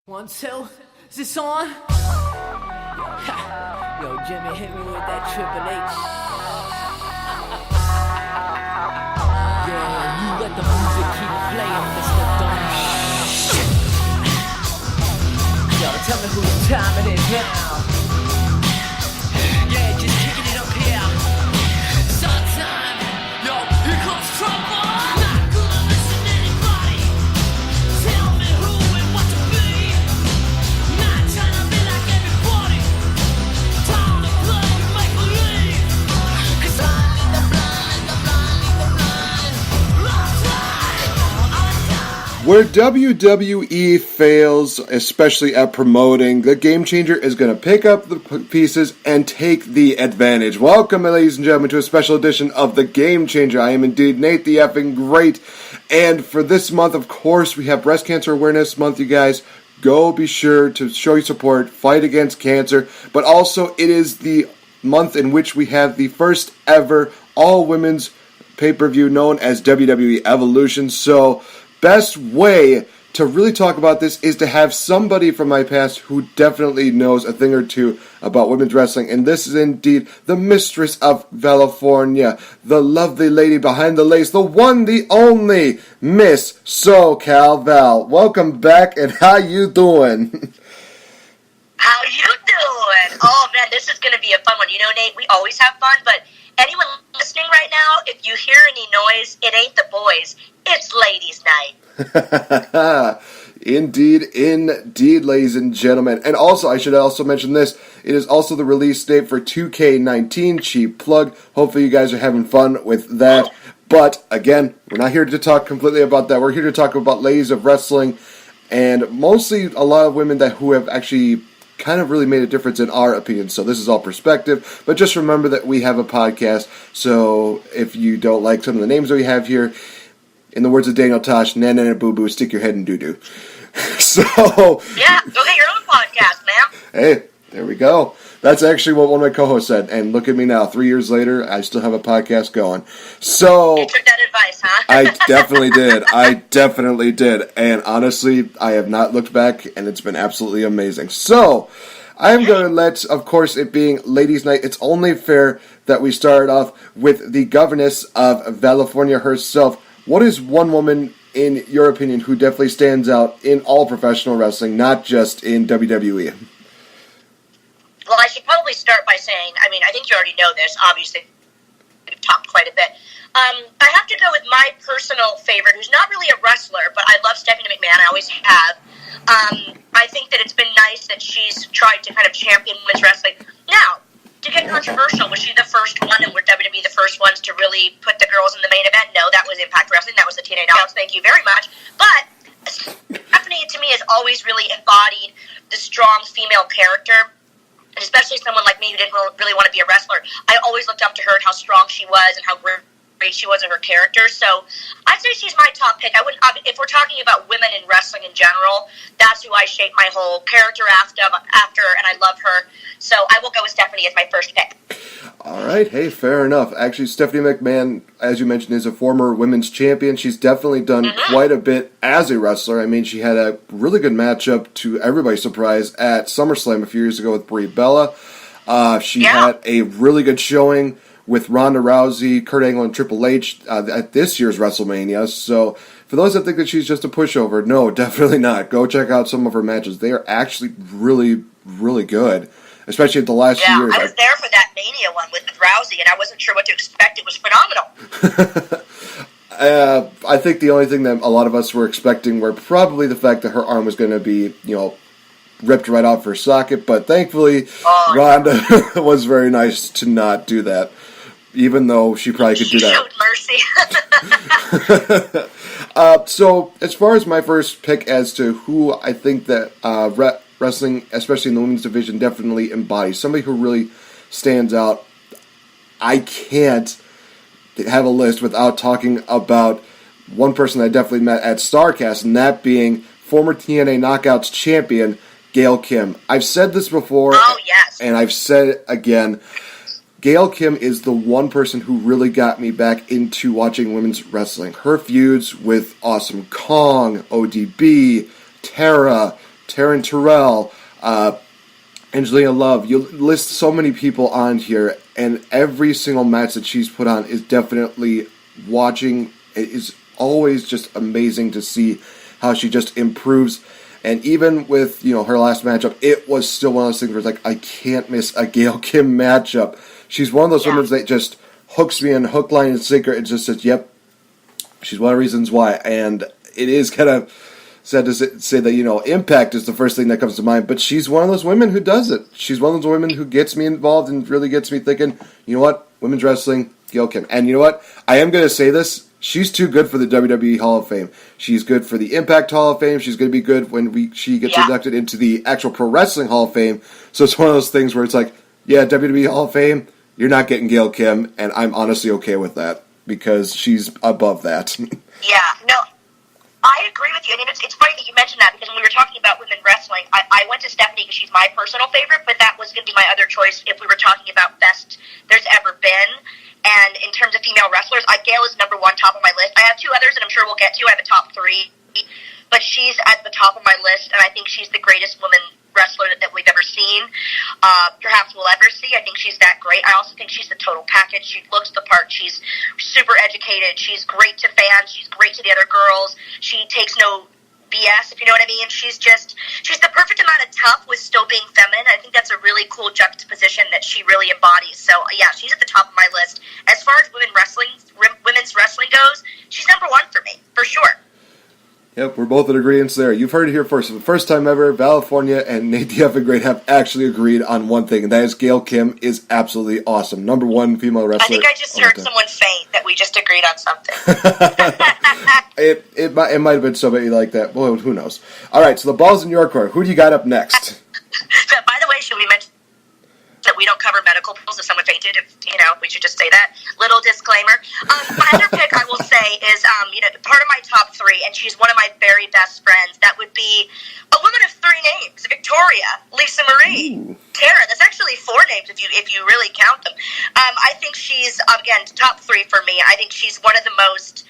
1, 2, is this on? Yo, Jimmy, hit me with that Triple H. Yeah, you let the music keep playing, Mr. Dumb. Yo, tell me whose time it is now. Yeah, just kicking it up here. Sometime, yo, here comes trouble. Not gonna listen to anybody. Tell me who and what to be. Not trying to be like everybody. Time to play with make believe. 'Cause I'm in the blind, Lost time. Where WWE fails, especially at promoting, the Game Changer is going to pick up the pieces and take the advantage. Welcome, ladies and gentlemen, to a special edition of the Game Changer. I am indeed Nate the effing Great. And for this month, of course, we have Breast Cancer Awareness Month, you guys. Go be sure to show your support, fight against cancer. But also, it is the month in which we have the first ever all-women's pay-per-view known as WWE Evolution. So, best way to really talk about this is to have somebody from my past who definitely knows a thing or two about women's wrestling, and this is indeed the mistress of California, the lovely lady behind the lace, the one, the only, Miss SoCal Val. Welcome back, and how you doing? How you doing? Oh man, this is gonna be a fun one. You know, Nate, we always have fun, but anyone listening right now, if you hear any noise, it ain't the boys. It's ladies' night. Indeed, ladies and gentlemen. And also, I should also mention this. It is also the release date for 2K19. Cheap plug. Hopefully you guys are having fun with that. But, again, we're not here to talk completely about that. We're here to talk about ladies of wrestling. And mostly a lot of women who have actually kind of really made a difference in our opinion. So this is all perspective. But just remember that we have a podcast. So if you don't like some of the names that we have here, in the words of Daniel Tosh, na boo boo, stick your head in doo doo. So yeah, go get your own podcast, ma'am. Hey, there we go. That's actually what one of my co-hosts said. And look at me now, 3 years later, I still have a podcast going. So you took that advice, huh? I definitely did. And honestly, I have not looked back, and it's been absolutely amazing. So I'm going to let, of course, it being Ladies' Night, it's only fair that we start off with the governess of California herself. What is one woman, in your opinion, who definitely stands out in all professional wrestling, not just in WWE? Well, I should probably start by saying, I think you already know this, obviously, we've talked quite a bit. I have to go with my personal favorite, who's not really a wrestler, but I love Stephanie McMahon, I always have. I think that it's been nice that she's tried to kind of champion women's wrestling. Now, to get controversial, was she the first one, and were WWE the first ones to really put the girls in the main event? No, that was Impact Wrestling, that was the TNA Knockouts, thank you very much. But Stephanie, to me, has always really embodied the strong female character, and especially someone like me who didn't really want to be a wrestler. I always looked up to her and how strong she was and how great she was in her character. So I'd say she's my top pick. I wouldn't. If we're talking about women in wrestling in general, that's who I shape my whole character after, and I love her. So I will go with Stephanie as my first pick. All right, hey, fair enough. Actually, Stephanie McMahon, as you mentioned, is a former women's champion. She's definitely done quite a bit as a wrestler. I mean, she had a really good matchup, to everybody's surprise, at SummerSlam a few years ago with Brie Bella. She had a really good showing with Ronda Rousey, Kurt Angle, and Triple H at this year's WrestleMania. So for those that think that she's just a pushover, no, definitely not. Go check out some of her matches. They are actually really, really good, especially at the last few years. I was there for that Mania one with Rousey, and I wasn't sure what to expect. It was phenomenal. I think the only thing that a lot of us were expecting were probably the fact that her arm was going to be, ripped right off her socket, but thankfully Ronda was very nice to not do that, even though she probably could do that. She showed mercy. So, as far as my first pick as to who I think that wrestling, especially in the women's division, definitely embodies, somebody who really stands out, I can't have a list without talking about one person I definitely met at StarCast, and that being former TNA Knockouts champion Gail Kim. I've said this before, and I've said it again. Gail Kim is the one person who really got me back into watching women's wrestling. Her feuds with Awesome Kong, ODB, Tara, Taryn Terrell, Angelina Love. You list so many people on here, and every single match that she's put on is definitely watching. It is always just amazing to see how she just improves. And even with, her last matchup, it was still one of those things where it's like, I can't miss a Gail Kim matchup. She's one of those women that just hooks me in hook, line, and sinker. It just says, yep, she's one of the reasons why. And it is kind of sad to say that, Impact is the first thing that comes to mind. But she's one of those women who does it. She's one of those women who gets me involved and really gets me thinking, you know what, women's wrestling, Gail Kim. And you know what, I am going to say this. She's too good for the WWE Hall of Fame. She's good for the Impact Hall of Fame. She's going to be good when she gets inducted into the actual Pro Wrestling Hall of Fame. So it's one of those things where it's like, yeah, WWE Hall of Fame, you're not getting Gail Kim, and I'm honestly okay with that because she's above that. I agree with you. I mean, it's funny that you mentioned that because when we were talking about women wrestling, I went to Stephanie because she's my personal favorite, but that was going to be my other choice if we were talking about best there's ever been. And in terms of female wrestlers, Gail is number one, top of my list. I have two others that I'm sure we'll get to. I have a top three, but she's at the top of my list, and I think she's the greatest woman wrestler that we've ever seen, perhaps we'll ever see. I think she's that great. I also think she's the total package. She looks the part. She's super educated. She's great to fans. She's great to the other girls. She takes no BS, if you know what I mean. She's the perfect amount of tough with still being feminine. I think that's a really cool juxtaposition that she really embodies. So, yeah, she's at the top of my list. As far as women's wrestling goes, she's number one for me, for sure. Yep, we're both in agreement there. You've heard it here first. For the first time ever, California and Nate the Effing Great have actually agreed on one thing, and that is Gail Kim is absolutely awesome. Number one female wrestler. I think I just heard someone faint that we just agreed on something. It might have been somebody like that. Well, who knows? All right, so the ball's in your court. Who do you got up next? By the way, should we mention that we don't cover medical bills if someone fainted? We should just say that. Little disclaimer. My other pick, I will say, is part of my top three, and she's one of my very best friends. That would be a woman of three names: Victoria, Lisa Marie, Tara. That's actually four names if you really count them. I think she's again top three for me. I think she's one of the most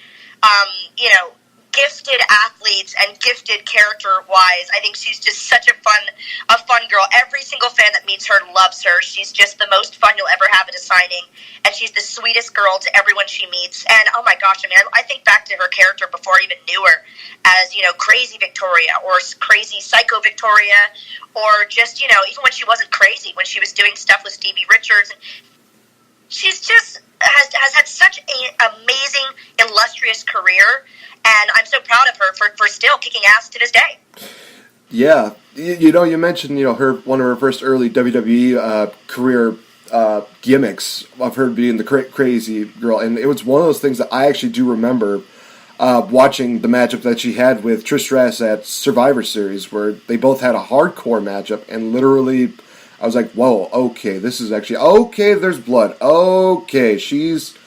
gifted athletes and gifted character-wise. I think she's just such a fun girl. Every single fan that meets her loves her. She's just the most fun you'll ever have at a signing, and she's the sweetest girl to everyone she meets. And oh my gosh, I mean, I think back to her character before I even knew her as crazy Victoria or crazy psycho Victoria, or just even when she wasn't crazy, when she was doing stuff with Stevie Richards. And she's just has had such an amazing, illustrious career. And I'm so proud of her for still kicking ass to this day. Yeah. You mentioned, one of her first early WWE career gimmicks of her being the crazy girl. And it was one of those things that I actually do remember watching the matchup that she had with Trish Stratus at Survivor Series, where they both had a hardcore matchup. And literally, I was like, whoa, okay, this is actually, okay, there's blood. Okay, she's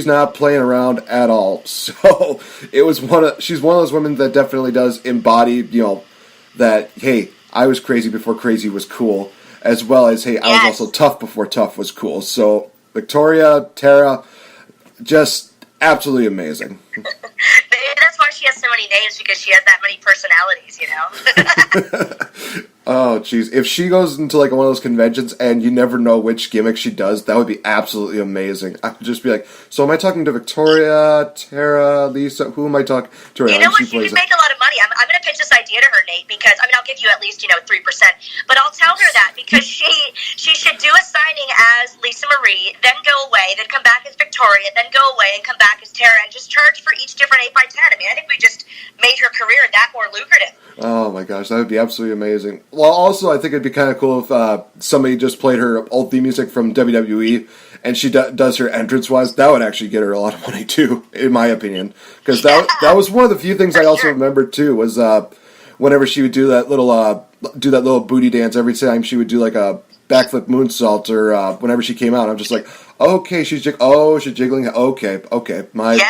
not playing around at all. So she's one of those women that definitely does embody, that, hey, I was crazy before crazy was cool, as well as, hey, I was also tough before tough was cool. So Victoria, Tara, just absolutely amazing. Maybe that's why she has so many names, because she has that many personalities, Oh, jeez. If she goes into one of those conventions and you never know which gimmick she does, that would be absolutely amazing. I would just be like, so am I talking to Victoria, Tara, Lisa? Who am I talking to? You know what? She would make a lot of money. I'm going to pitch this idea to her, Nate, because, I'll give you at least, 3%. But I'll tell her that because she should do a signing as Lisa Marie, then go away, then come back as Victoria, then go away and come back as Tara, and just charge for each different 8x10. I think we just made her career that more lucrative. Oh my gosh, that would be absolutely amazing. Well, also, I think it'd be kind of cool if somebody just played her old theme music from WWE, and she does her entrance-wise. That would actually get her a lot of money, too, in my opinion. Because that was one of the few things I also remember, too, was whenever she would do that little booty dance every time she would do, a backflip moonsault, or whenever she came out, I'm just like, okay, she's jiggling. Okay. And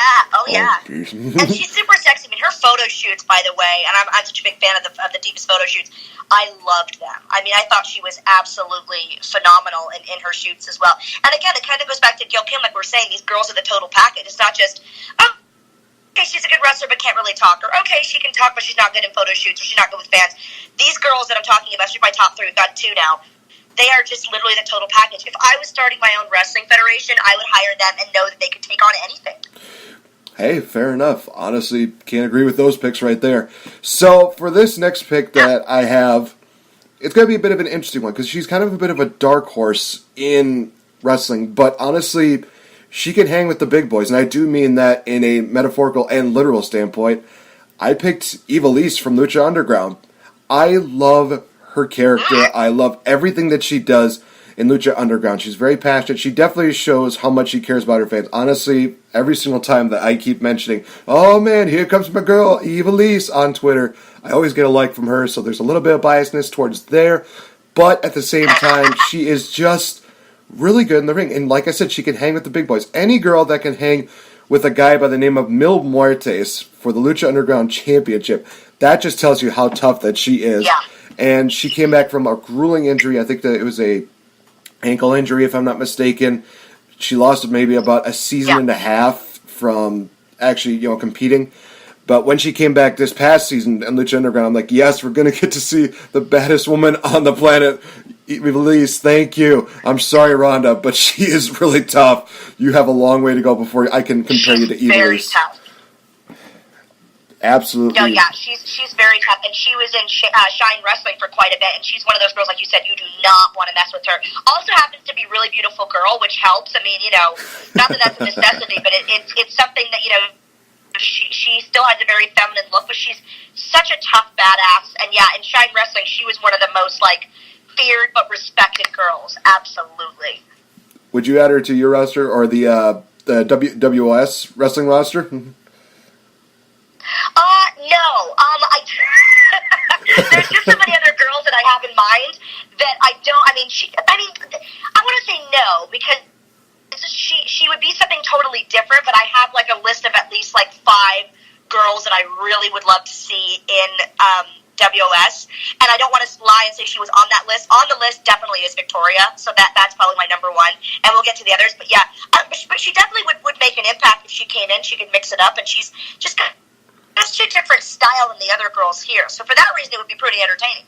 she's super sexy. Her photo shoots, by the way, and I'm such a big fan of the Divas photo shoots. I loved them. I thought she was absolutely phenomenal in her shoots as well. And again, it kind of goes back to Gail Kim, like we're saying, these girls are the total package. It's not just, okay, she's a good wrestler but can't really talk, or okay, she can talk but she's not good in photo shoots, or she's not good with fans. These girls that I'm talking about, she's my top 3, we've got 2 now, they are just literally the total package. If I was starting my own wrestling federation, I would hire them and know that they could take on anything. Hey, fair enough. Honestly, can't agree with those picks right there. So, for this next pick that I have, it's going to be a bit of an interesting one, because she's kind of a bit of a dark horse in wrestling, but honestly, she can hang with the big boys, and I do mean that in a metaphorical and literal standpoint. I picked Ivelisse from Lucha Underground. I love her character. I love everything that she does in Lucha Underground. She's very passionate. She definitely shows how much she cares about her fans. Honestly, every single time that I keep mentioning, oh man, here comes my girl, Ivelisse, on Twitter, I always get a like from her, so there's a little bit of biasness towards there, but at the same time, she is just really good in the ring. And like I said, she can hang with the big boys. Any girl that can hang with a guy by the name of Mil Muertes for the Lucha Underground Championship, that just tells you how tough that she is. Yeah. And she came back from a grueling injury. I think that it was a ankle injury, if I'm not mistaken. She lost maybe about a season and a half from actually, competing. But when she came back this past season in Lucha Underground, I'm like, yes, we're going to get to see the baddest woman on the planet. Ivelisse, thank you. I'm sorry, Rhonda, but she is really tough. You have a long way to go before I can compare you to Ivelisse. Very tough. Absolutely. No, yeah, she's very tough, and she was in Shine Wrestling for quite a bit, and she's one of those girls, like you said, you do not want to mess with her. Also happens to be a really beautiful girl, which helps. I mean, not that that's a necessity, but it's something that, she still has a very feminine look, but she's such a tough badass. And yeah, in Shine Wrestling, she was one of the most, feared but respected girls. Absolutely. Would you add her to your roster, or the WWS wrestling roster? No. There's just so many other girls that I have in mind that I don't. I want to say no, because she would be something totally different. But I have a list of at least 5 girls that I really would love to see in WOS, and I don't want to lie and say she was on that list. On the list definitely is Victoria, so that's probably my number 1, and we'll get to the others. But yeah, but she definitely would make an impact if she came in. She could mix it up, and she's just got such a different style than the other girls here. So for that reason, it would be pretty entertaining.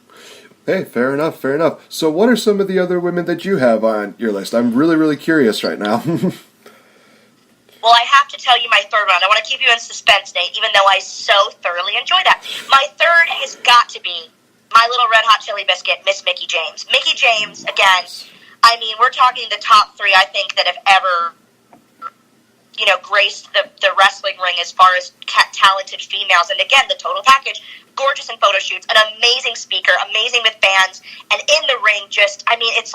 Hey, fair enough. So what are some of the other women that you have on your list? I'm really, really curious right now. Well, I have to tell you my third one. I want to keep you in suspense, Nate, even though I so thoroughly enjoy that. My third has got to be my little red hot chili biscuit, Miss Mickie James. Mickie James, again, we're talking the top 3, I think, that have ever graced the wrestling ring as far as talented females. And again, the total package, gorgeous in photo shoots, an amazing speaker, amazing with fans, and in the ring, it's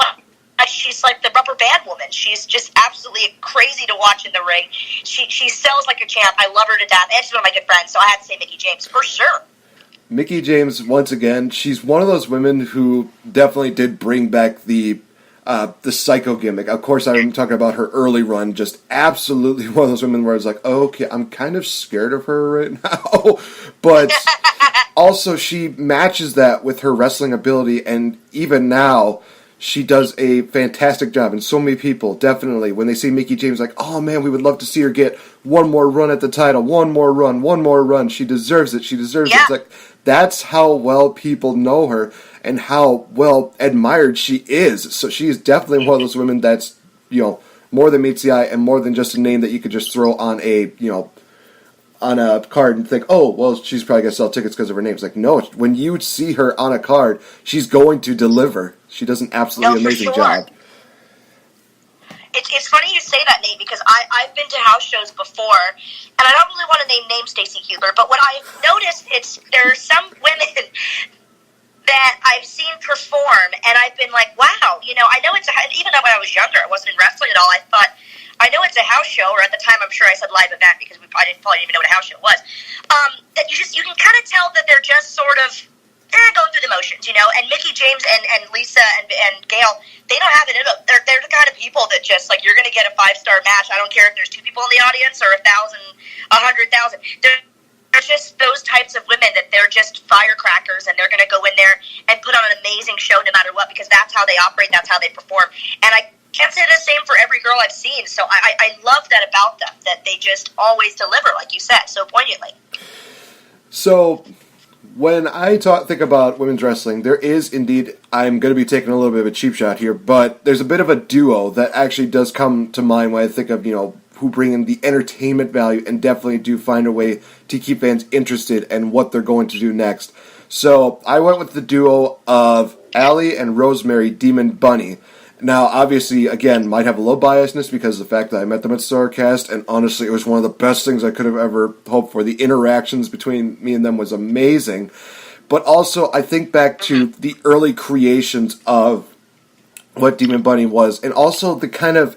she's like the rubber band woman. She's just absolutely crazy to watch in the ring. She sells like a champ. I love her to death, and she's one of my good friends, so I had to say Mickie James for sure. Mickie James, once again, she's one of those women who definitely did bring back the psycho gimmick. Of course, I'm talking about her early run. Just absolutely one of those women where I was like, oh, okay, I'm kind of scared of her right now. But also, she matches that with her wrestling ability, and even now, she does a fantastic job. And so many people, definitely, when they see Mickie James, oh man, we would love to see her get one more run at the title, one more run. She deserves it. It's that's how well people know her and how well admired she is. So she is definitely one of those women that's, more than meets the eye and more than just a name that you could just throw on on a card and think, oh, well, she's probably going to sell tickets because of her name. It's no, when you see her on a card, she's going to deliver. She does an absolutely amazing job. It's funny you say that, Nate, because I've been to house shows before, and I don't really want to name Stacy Huber, but what I've noticed, there are some women that I've seen perform, and I've been like, wow, I know even though when I was younger, I wasn't in wrestling at all, I thought, I know it's a house show, or at the time I'm sure I said live event, because we probably didn't even know what a house show was, that you can kind of tell that they're just sort of going through the motions, and Mickie James and Lisa and Gail, they don't have it in them. They're the kind of people that just, you're going to get a 5-star match. I don't care if there's 2 people in the audience or 1,000, 100,000. They're just those types of women that they're just firecrackers, and they're going to go in there and put on an amazing show no matter what, because that's how they operate, that's how they perform. And I can't say the same for every girl I've seen. So I love that about them, that they just always deliver, like you said, so poignantly. So, when I think about women's wrestling, there is indeed, I'm going to be taking a little bit of a cheap shot here, but there's a bit of a duo that actually does come to mind when I think of, who bring in the entertainment value and definitely do find a way to keep fans interested in what they're going to do next. So, I went with the duo of Allie and Rosemary Demon Bunny. Now, obviously, again, might have a little biasness because of the fact that I met them at StarCast, and honestly, it was one of the best things I could have ever hoped for. The interactions between me and them was amazing. But also, I think back to the early creations of what Demon Bunny was, and also the kind of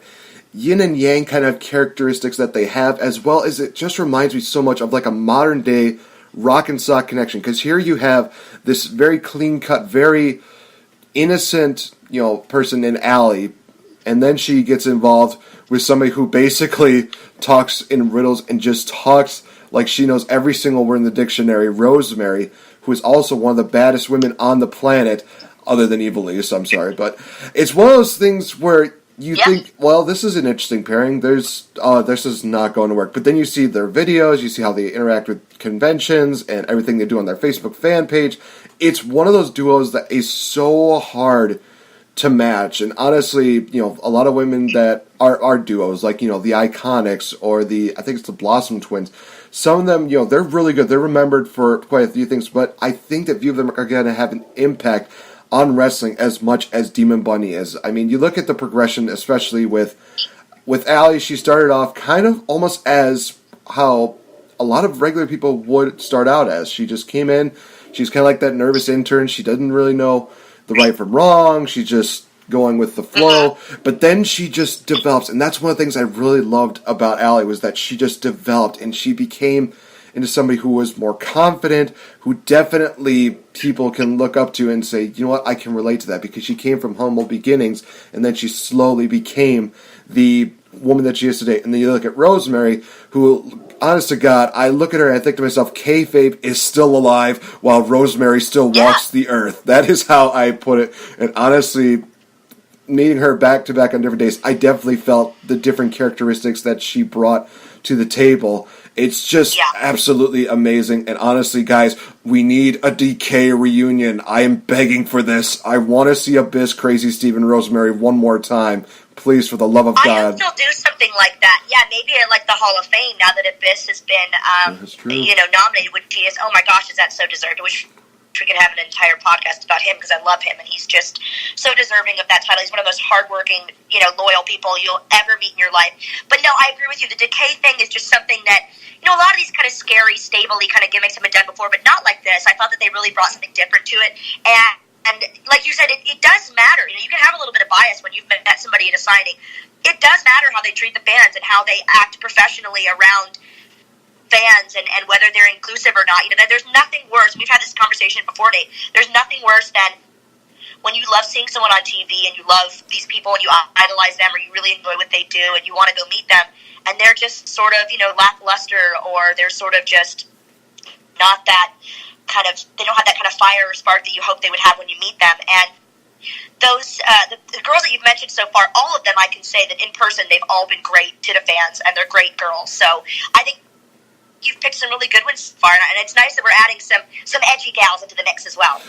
yin and yang kind of characteristics that they have, as well as it just reminds me so much of like a modern-day rock and sock connection. Because here you have this very clean-cut, very innocent person in Allie, and then she gets involved with somebody who basically talks in riddles and just talks like she knows every single word in the dictionary, Rosemary, who is also one of the baddest women on the planet, other than Evil Lisa, I'm sorry, but it's one of those things where you think, well, this is an interesting pairing, this is not going to work, but then you see their videos, you see how they interact with conventions, and everything they do on their Facebook fan page. It's one of those duos that is so hard to match, and honestly, a lot of women that are duos, like, the Iconics, or I think it's the Blossom Twins, some of them, they're really good, they're remembered for quite a few things, but I think that few of them are going to have an impact on wrestling as much as Demon Bunny is. I mean, you look at the progression, especially with Allie, she started off kind of almost as how a lot of regular people would start out as. She just came in, she's kind of like that nervous intern, she doesn't really know the right from wrong, she's just going with the flow, but then she just develops, and that's one of the things I really loved about Allie, was that she just developed, and she became into somebody who was more confident, who definitely people can look up to and say, you know what, I can relate to that, because she came from humble beginnings, and then she slowly became the woman that she is today. And then you look at Rosemary, who, honest to God, I look at her and I think to myself, kayfabe is still alive while Rosemary still walks the earth. That is how I put it. And honestly, meeting her back to back on different days, I definitely felt the different characteristics that she brought to the table. It's just absolutely amazing. And honestly, guys, we need a DK reunion. I am begging for this. I want to see Abyss, Crazy Steve, and Rosemary one more time. Please, for the love of God. I would still do something like that. Yeah, maybe at like the Hall of Fame, now that Abyss has been nominated, which he is. Oh my gosh, is that so deserved? We could have an entire podcast about him, because I love him, and he's just so deserving of that title. He's one of the most hardworking, loyal people you'll ever meet in your life. But no, I agree with you. The decay thing is just something that, a lot of these kind of scary, stable-y kind of gimmicks have been done before, but not like this. I thought that they really brought something different to it. And like you said, it does matter. You can have a little bit of bias when you've met somebody at a signing. It does matter how they treat the fans and how they act professionally around fans, and whether they're inclusive or not. There's nothing worse. We've had this conversation before, Nate. There's nothing worse than when you love seeing someone on TV and you love these people and you idolize them, or you really enjoy what they do and you want to go meet them, and they're just sort of, lackluster, or they're sort of just not that kind of, they don't have that kind of fire or spark that you hope they would have when you meet them. And those, the girls that you've mentioned so far, all of them, I can say that in person, they've all been great to the fans, and they're great girls. So I think you've picked some really good ones so far, and it's nice that we're adding some edgy gals into the mix as well.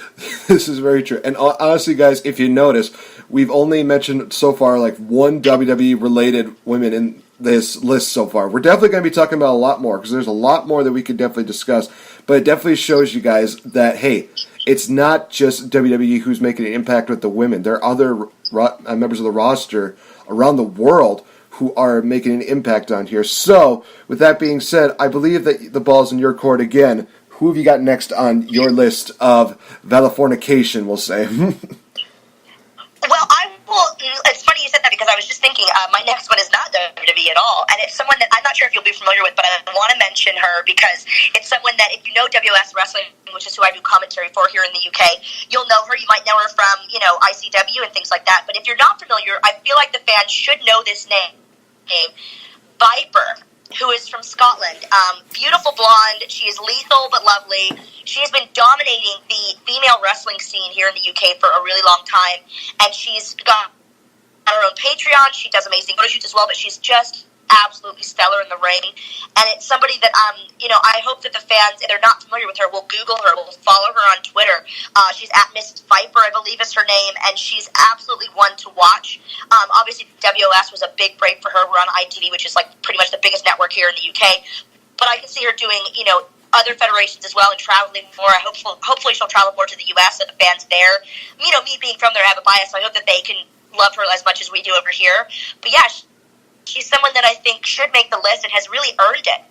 This is very true. And honestly, guys, if you notice, we've only mentioned so far like one WWE-related women in this list so far. We're definitely going to be talking about a lot more, because there's a lot more that we could definitely discuss, but it definitely shows you guys that, hey, it's not just WWE who's making an impact with the women. There are other members of the roster around the world who are making an impact on here. So, with that being said, I believe that the ball's in your court again. Who have you got next on your list of Valifornication, we'll say? Well, it's funny you said that, because I was just thinking, my next one is not WWE at all, and it's someone that I'm not sure if you'll be familiar with, but I want to mention her because it's someone that, if you know WS Wrestling, which is who I do commentary for here in the UK, you'll know her. You might know her from, ICW and things like that, but if you're not familiar, I feel like the fans should know this name, Viper, who is from Scotland. Beautiful blonde. She is lethal but lovely. She has been dominating the female wrestling scene here in the UK for a really long time, and she's got her own Patreon. She does amazing photo shoots as well, but she's just absolutely stellar in the ring. And it's somebody that, I hope that the fans, if they're not familiar with her, will Google her, will follow her on Twitter. She's at Miss Viper, I believe is her name, and she's absolutely one to watch. Obviously, WOS was a big break for her. We're on ITV, which is like pretty much the biggest network here in the UK. But I can see her doing, other federations as well and traveling more. Hopefully she'll travel more to the U.S. and the fans there. Me being from there, I have a bias, so I hope that they can love her as much as we do over here. But yeah, she's someone that I think should make the list and has really earned it.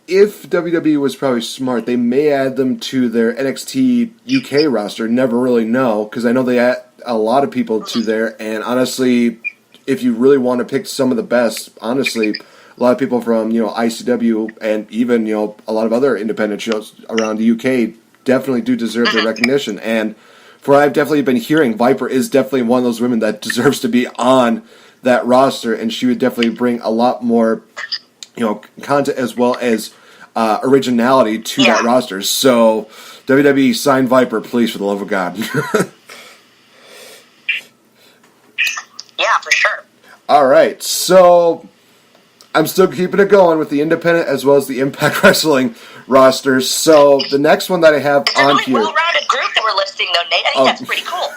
If WWE was probably smart, they may add them to their NXT UK roster. Never really know, because I know they add a lot of people to there. And honestly, if you really want to pick some of the best, honestly, a lot of people from ICW and even a lot of other independent shows around the UK definitely do deserve the recognition. And for what I've definitely been hearing, Viper is definitely one of those women that deserves to be on that roster, and she would definitely bring a lot more content as well as originality to that roster. So WWE, sign Viper, please, for the love of God. Yeah, for sure. All right, so I'm still keeping it going with the independent as well as the Impact Wrestling rosters. So the next one that I have it's a on really here, well-rounded group that we're listing, though, Nate. I think that's pretty cool.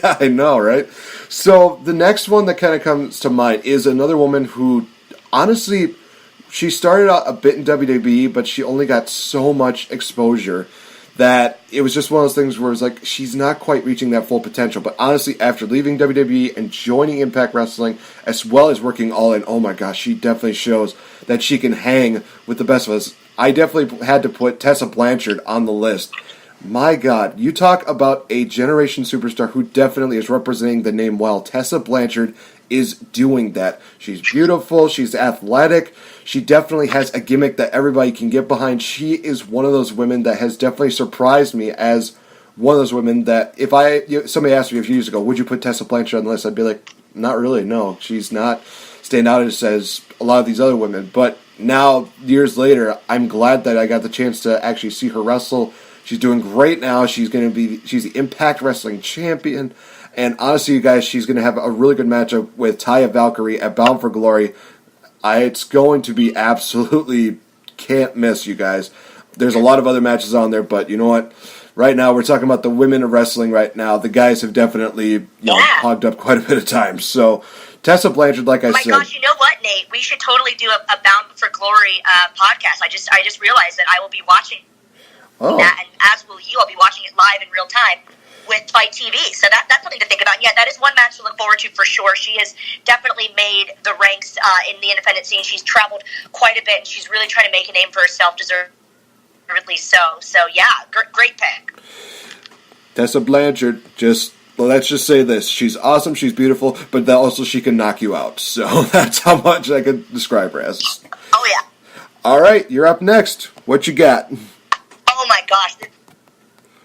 Yeah, I know, right? So the next one that kind of comes to mind is another woman who, honestly, she started out a bit in WWE, but she only got so much exposure that it was just one of those things where it's like she's not quite reaching that full potential. But honestly, after leaving WWE and joining Impact Wrestling, as well as working All In, oh my gosh, she definitely shows that she can hang with the best of us. I definitely had to put Tessa Blanchard on the list. My God, you talk about a generation superstar who definitely is representing the name well. Tessa Blanchard is doing that. She's beautiful. She's athletic. She definitely has a gimmick that everybody can get behind. She is one of those women that has definitely surprised me as one of those women that if somebody asked me a few years ago, would you put Tessa Blanchard on the list? I'd be like, not really, no. She's not stand out as a lot of these other women. But now, years later, I'm glad that I got the chance to actually see her wrestle. She's doing great now. She's the Impact Wrestling champion. And honestly, you guys, she's going to have a really good matchup with Taya Valkyrie at Bound for Glory. It's going to be absolutely can't miss, you guys. There's a lot of other matches on there, but you know what? Right now, we're talking about the women of wrestling right now. The guys have definitely hogged up quite a bit of time. So, Tessa Blanchard, like I said. Oh my gosh, you know what, Nate? We should totally do a Bound for Glory podcast. I just realized that I will be watching that, and as will you. I'll be watching it live in real time with Fight TV. So that's something to think about. Yeah, that is one match to look forward to for sure. She has definitely made the ranks in the independent scene. She's traveled quite a bit, and she's really trying to make a name for herself, deservedly so. So, yeah, great pick. Tessa Blanchard, let's just say this. She's awesome, she's beautiful, but also she can knock you out. So that's how much I could describe her as. Oh, yeah. All right, you're up next. What you got? Oh, my gosh.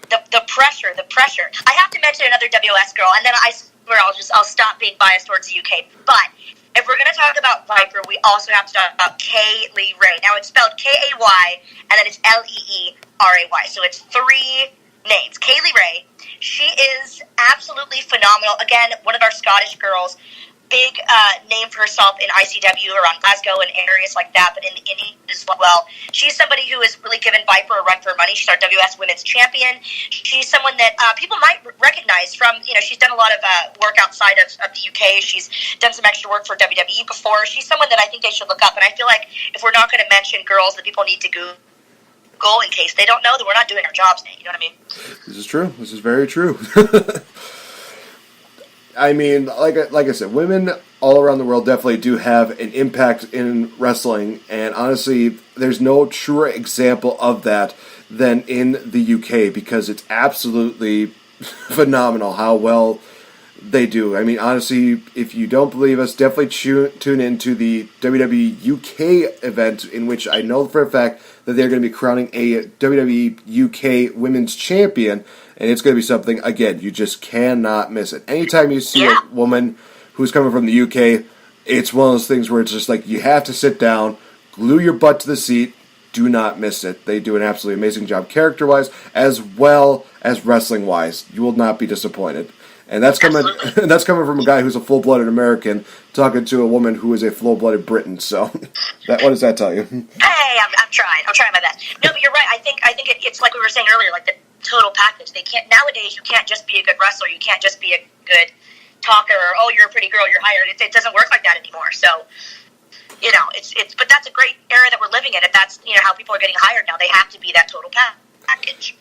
The pressure. I have to mention another WS girl, and then I swear I'll stop being biased towards the UK. But if we're going to talk about Viper, we also have to talk about Kaylee Ray. Now, it's spelled K-A-Y, and then it's L-E-E-R-A-Y. So it's three names. Kaylee Ray. She is absolutely phenomenal. Again, one of our Scottish girls. Big name for herself in ICW around Glasgow and areas like that, but in the Indies as well. She's somebody who has really given Viper a run for her money. She's our WS Women's Champion. She's someone that people might recognize from, she's done a lot of work outside of the UK. She's done some extra work for WWE before. She's someone that I think they should look up, and I feel like if we're not going to mention girls that people need to Google in case they don't know, then we're not doing our jobs, Nate. You know what I mean? This is true. This is very true. I mean, like I said, women all around the world definitely do have an impact in wrestling, and honestly, there's no truer example of that than in the UK, because it's absolutely phenomenal how well they do. I mean, honestly, if you don't believe us, definitely tune into the WWE UK event, in which I know for a fact that they're going to be crowning a WWE UK Women's Champion. And it's going to be something, again, you just cannot miss it. Anytime you see a woman who's coming from the UK, it's one of those things where it's just like you have to sit down, glue your butt to the seat, do not miss it. They do an absolutely amazing job character-wise as well as wrestling-wise. You will not be disappointed. And that's coming Absolutely. that's coming from a guy who's a full-blooded American talking to a woman who is a full-blooded Briton. So, what does that tell you? Hey, I'm trying. I'm trying my best. No, but you're right. I think it's like we were saying earlier, like the total package. They can't nowadays. You can't just be a good wrestler. You can't just be a good talker. Or, oh, you're a pretty girl. You're hired. It doesn't work like that anymore. So, it's. But that's a great era that we're living in. If that's how people are getting hired now, they have to be that total package.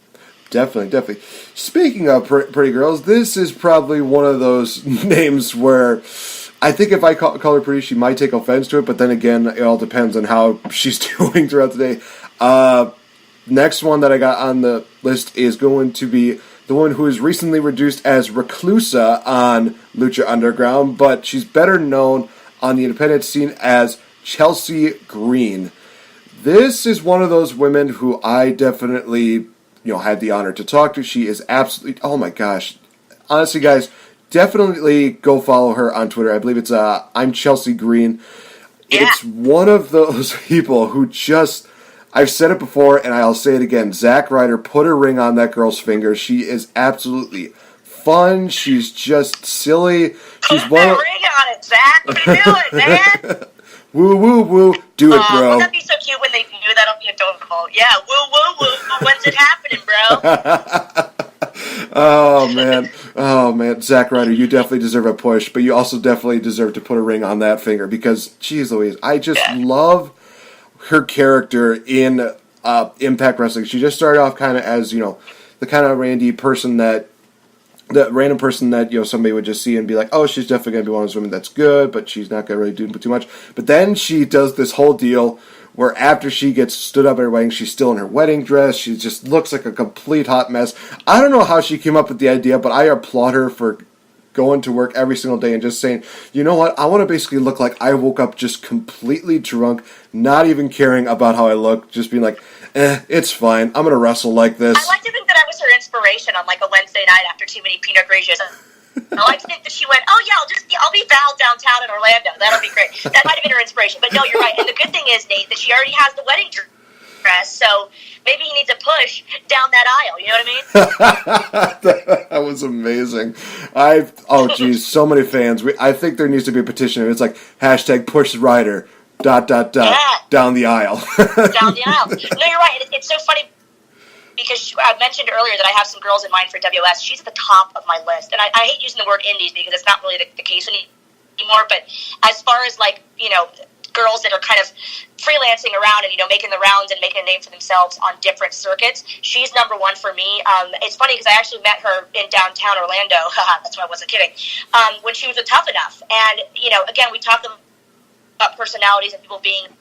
Definitely. Speaking of pretty girls, this is probably one of those names where I think if I call her pretty, she might take offense to it, but then again, it all depends on how she's doing throughout the day. Next one that I got on the list is going to be the one who is recently reduced as Reclusa on Lucha Underground, but she's better known on the independent scene as Chelsea Green. This is one of those women who I definitely had the honor to talk to. She is absolutely, oh my gosh. Honestly, guys, definitely go follow her on Twitter. I believe it's I'm Chelsea Green. Yeah. It's one of those people who just, I've said it before and I'll say it again, Zack Ryder put a ring on that girl's finger. She is absolutely fun. She's just silly. She's Put that ring on it, Zach. What are you doing, man? Woo, woo, woo. Do it, bro. Wouldn't that be so cute when they do that on the adorable? Yeah, woo, woo, woo. When's it happening, bro? Oh, man. Zack Ryder, you definitely deserve a push, but you also definitely deserve to put a ring on that finger because, geez Louise, I just love her character in Impact Wrestling. She just started off kind of as, the kind of random person that somebody would just see and be like, oh, she's definitely going to be one of those women that's good, but she's not going to really do too much. But then she does this whole deal where after she gets stood up at her wedding, she's still in her wedding dress. She just looks like a complete hot mess. I don't know how she came up with the idea, but I applaud her for going to work every single day and just saying, you know what, I want to basically look like I woke up just completely drunk, not even caring about how I look, just being like, it's fine, I'm going to wrestle like this. I like to think that I was her inspiration on like a Wednesday night after too many Pinot Grigios. I like to think that she went, oh yeah, I'll be Val downtown in Orlando. That'll be great. That might have been her inspiration. But no, you're right. And the good thing is, Nate, that she already has the wedding dress, so maybe he needs a push down that aisle. You know what I mean? That was amazing. So many fans. I think there needs to be a petition. It's like #push Ryder ... down the aisle. Down the aisle. No, you're right. It's so funny because I mentioned earlier that I have some girls in mind for WS. She's at the top of my list, and I hate using the word indies because it's not really the case anymore. But as far as girls that are kind of freelancing around and making the rounds and making a name for themselves on different circuits, she's number one for me. It's funny because I actually met her in downtown Orlando. That's why I wasn't kidding. When she was with Tough Enough, and again, we talked about personalities and people being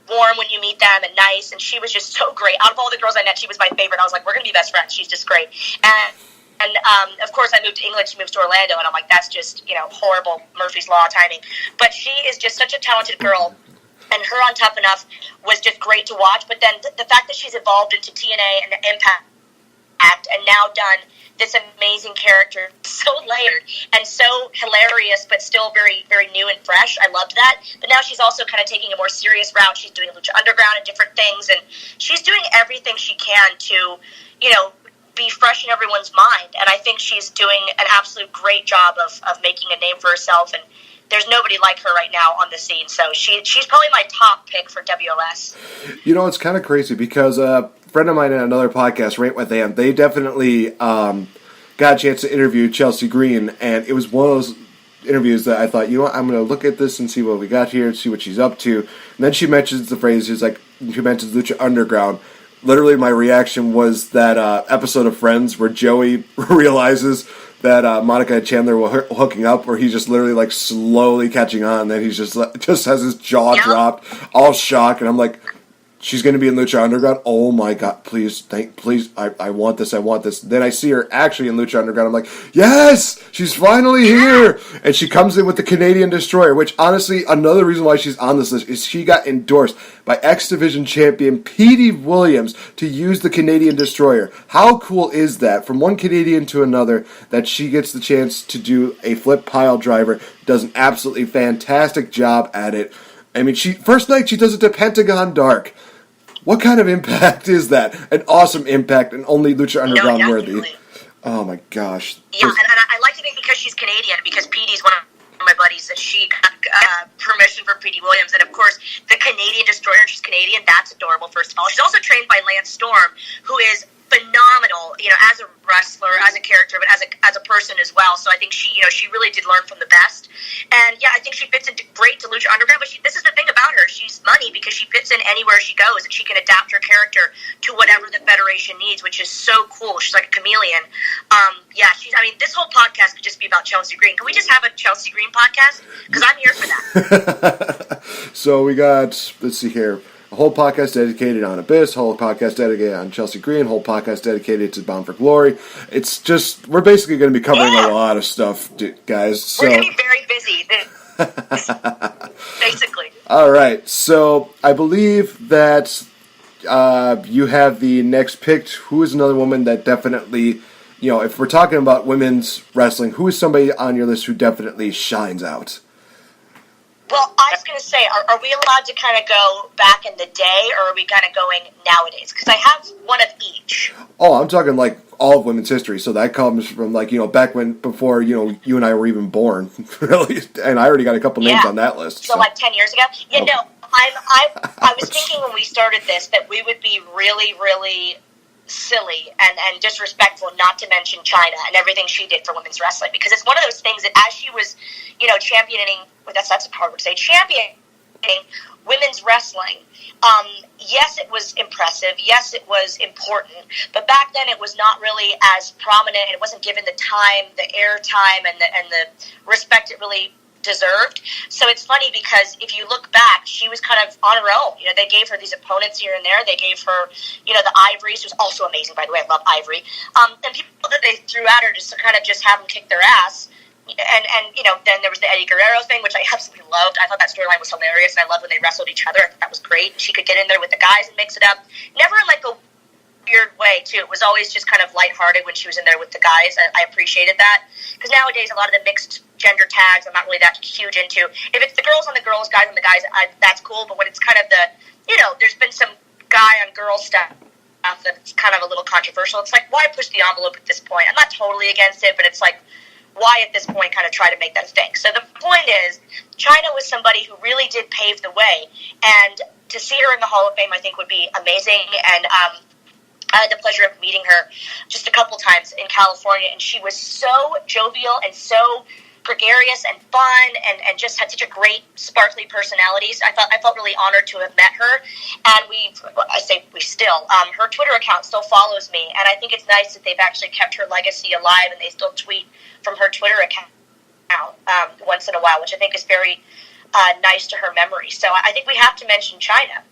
warm when you meet them and nice, and she was just so great. Out of all the girls I met, she was my favorite. I was like, we're going to be best friends. She's just great. And of course, I moved to England. She moves to Orlando, and I'm like, that's just horrible Murphy's Law timing. But she is just such a talented girl, and her on Tough Enough was just great to watch. But then the fact that she's evolved into TNA and Impact and now done this amazing character, so layered and so hilarious, but still very, very new and fresh. I loved that. But now she's also kind of taking a more serious route. She's doing Lucha Underground and different things, and she's doing everything she can to, be fresh in everyone's mind. And I think she's doing an absolute great job of making a name for herself, and there's nobody like her right now on the scene. So she's probably my top pick for WLS. It's kind of crazy because a friend of mine in another podcast, Rant with Ann, they definitely got a chance to interview Chelsea Green, and it was one of those interviews that I thought, I'm going to look at this and see what we got here, see what she's up to. And then she mentions the phrase, she mentions Lucha Underground. Literally, my reaction was that episode of Friends where Joey realizes that Monica and Chandler were hooking up, where he's just literally slowly catching on, and then he's just has his jaw dropped, all shocked, and I'm like, she's going to be in Lucha Underground? Oh my god, please, I want this. Then I see her actually in Lucha Underground, I'm like, yes, she's finally here! And she comes in with the Canadian Destroyer, which honestly, another reason why she's on this list is she got endorsed by X Division champion Petey Williams to use the Canadian Destroyer. How cool is that? From one Canadian to another, that she gets the chance to do a flip pile driver, does an absolutely fantastic job at it. I mean, first night she does it to Pentagon Dark. What kind of impact is that? An awesome impact, and only Lucha Underground worthy. Oh my gosh. Yeah, and I like to think because she's Canadian, because Petey's one of my buddies, that she got permission from Petey Williams, and of course the Canadian Destroyer, she's Canadian. That's adorable. First of all, she's also trained by Lance Storm, who is phenomenal, as a wrestler, as a character, but as a person as well. So I think she really did learn from the best. And yeah, I think she fits into great to Lucha Underground. But this is the thing about her: she's money because she fits in anywhere she goes, and she can adapt her character to whatever the Federation needs, which is so cool. She's like a chameleon. This whole podcast could just be about Chelsea Green. Can we just have a Chelsea Green podcast? Because I'm here for that. So we got, let's see here, a whole podcast dedicated on Abyss, a whole podcast dedicated on Chelsea Green, a whole podcast dedicated to Bound for Glory. It's just, we're basically going to be covering a lot of stuff, guys. So. We're going to be very busy, basically. All right, so I believe that you have the next picked. Who is another woman that definitely, if we're talking about women's wrestling, who is somebody on your list who definitely shines out? Well, I was going to say, are we allowed to kind of go back in the day, or are we kind of going nowadays? Because I have one of each. Oh, I'm talking like all of women's history. So that comes from back before you and I were even born, really. And I already got a couple names on that list. So like 10 years ago? Yeah, no. I was thinking when we started this that we would be really, really silly and disrespectful not to mention China and everything she did for women's wrestling, because it's one of those things that as she was, championing, that's a hard word to say, championing women's wrestling, yes, it was impressive, yes, it was important, but back then it was not really as prominent, and it wasn't given the time, the air time, and the respect it really deserved. So it's funny because if you look back, she was kind of on her own. They gave her these opponents here and there. They gave her, the Ivories, who's also amazing, by the way. I love Ivory. And people that they threw at her just to kind of just have them kick their ass. And then there was the Eddie Guerrero thing, which I absolutely loved. I thought that storyline was hilarious, and I loved when they wrestled each other. I thought that was great. She could get in there with the guys and mix it up. Never in like a weird way, too. It was always just kind of lighthearted when she was in there with the guys. I appreciated that. Because nowadays, a lot of the mixed gender tags, I'm not really that huge into. If it's the girls on the girls, guys on the guys, that's cool. But when it's kind of the, there's been some guy on girl stuff that's kind of a little controversial. It's like, why push the envelope at this point? I'm not totally against it, but it's like, why at this point kind of try to make that a thing? So the point is, China was somebody who really did pave the way. And to see her in the Hall of Fame, I think, would be amazing. And I had the pleasure of meeting her just a couple times in California, and she was so jovial and so gregarious and fun, and just had such a great, sparkly personality. So I felt really honored to have met her, and her Twitter account still follows me, and I think it's nice that they've actually kept her legacy alive, and they still tweet from her Twitter account once in a while, which I think is very nice to her memory. So I think we have to mention China.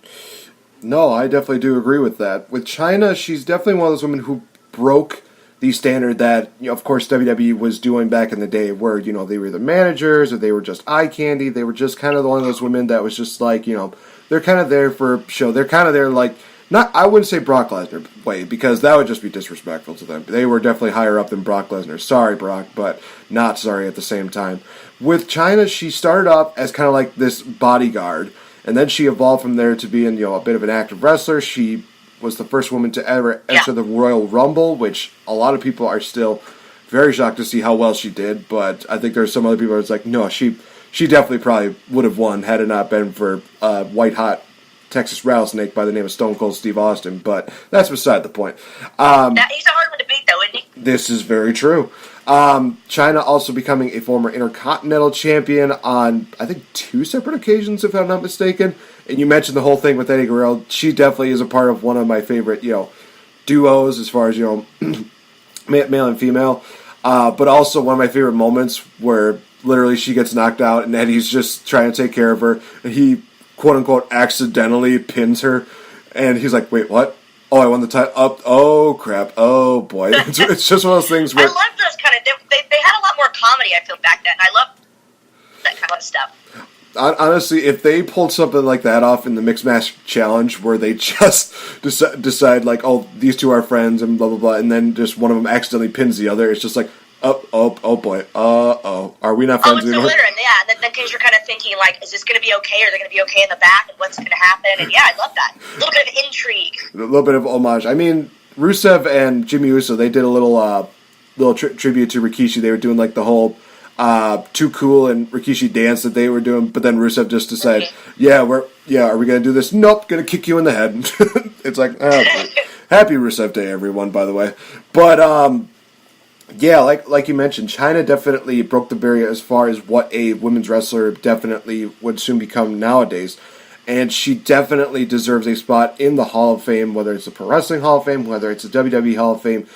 No, I definitely do agree with that. With China, she's definitely one of those women who broke the standard that, of course, WWE was doing back in the day, where, they were the managers, or they were just eye candy. They were just kind of one of those women that was just like, they're kind of there for show. They're kind of there like, I wouldn't say Brock Lesnar way, because that would just be disrespectful to them. They were definitely higher up than Brock Lesnar. Sorry, Brock, but not sorry at the same time. With China, she started off as kind of like this bodyguard, and then she evolved from there to being, a bit of an active wrestler. She was the first woman to ever enter the Royal Rumble, which a lot of people are still very shocked to see how well she did. But I think there's some other people that's like, no, she definitely probably would have won had it not been for white-hot Texas rattlesnake by the name of Stone Cold Steve Austin. But that's beside the point. He's a hard one to beat, though, isn't he? This is very true. China also becoming a former Intercontinental Champion on, I think, 2 separate occasions, if I'm not mistaken. And you mentioned the whole thing with Eddie Guerrero. She definitely is a part of one of my favorite, duos as far as, male and female. But also one of my favorite moments where literally she gets knocked out and Eddie's just trying to take care of her. And he, quote-unquote, accidentally pins her. And he's like, wait, what? Oh, I won the title. Oh, crap. Oh, boy. It's just one of those things where... I love those kind of... They had a lot more comedy, I feel, back then. I love that kind of stuff. Honestly, if they pulled something like that off in the Mixed Match Challenge, where they just decide, like, oh, these two are friends and blah, blah, blah, and then just one of them accidentally pins the other, it's just like, oh, boy, are we not friends anymore? Oh, it's so litter, and yeah, and then because you're kind of thinking, like, is this going to be okay, or are they going to be okay in the back, and what's going to happen, and yeah, I love that. A little bit of intrigue. A little bit of homage. I mean, Rusev and Jimmy Uso, they did a little little tribute to Rikishi. They were doing like the whole Too Cool and Rikishi dance that they were doing, but then Rusev just decided, are we gonna do this? Nope, gonna kick you in the head. It's like, happy Rusev Day, everyone, by the way. But like you mentioned, China definitely broke the barrier as far as what a women's wrestler definitely would soon become nowadays. And she definitely deserves a spot in the Hall of Fame, whether it's the Pro Wrestling Hall of Fame, whether it's the WWE Hall of Fame.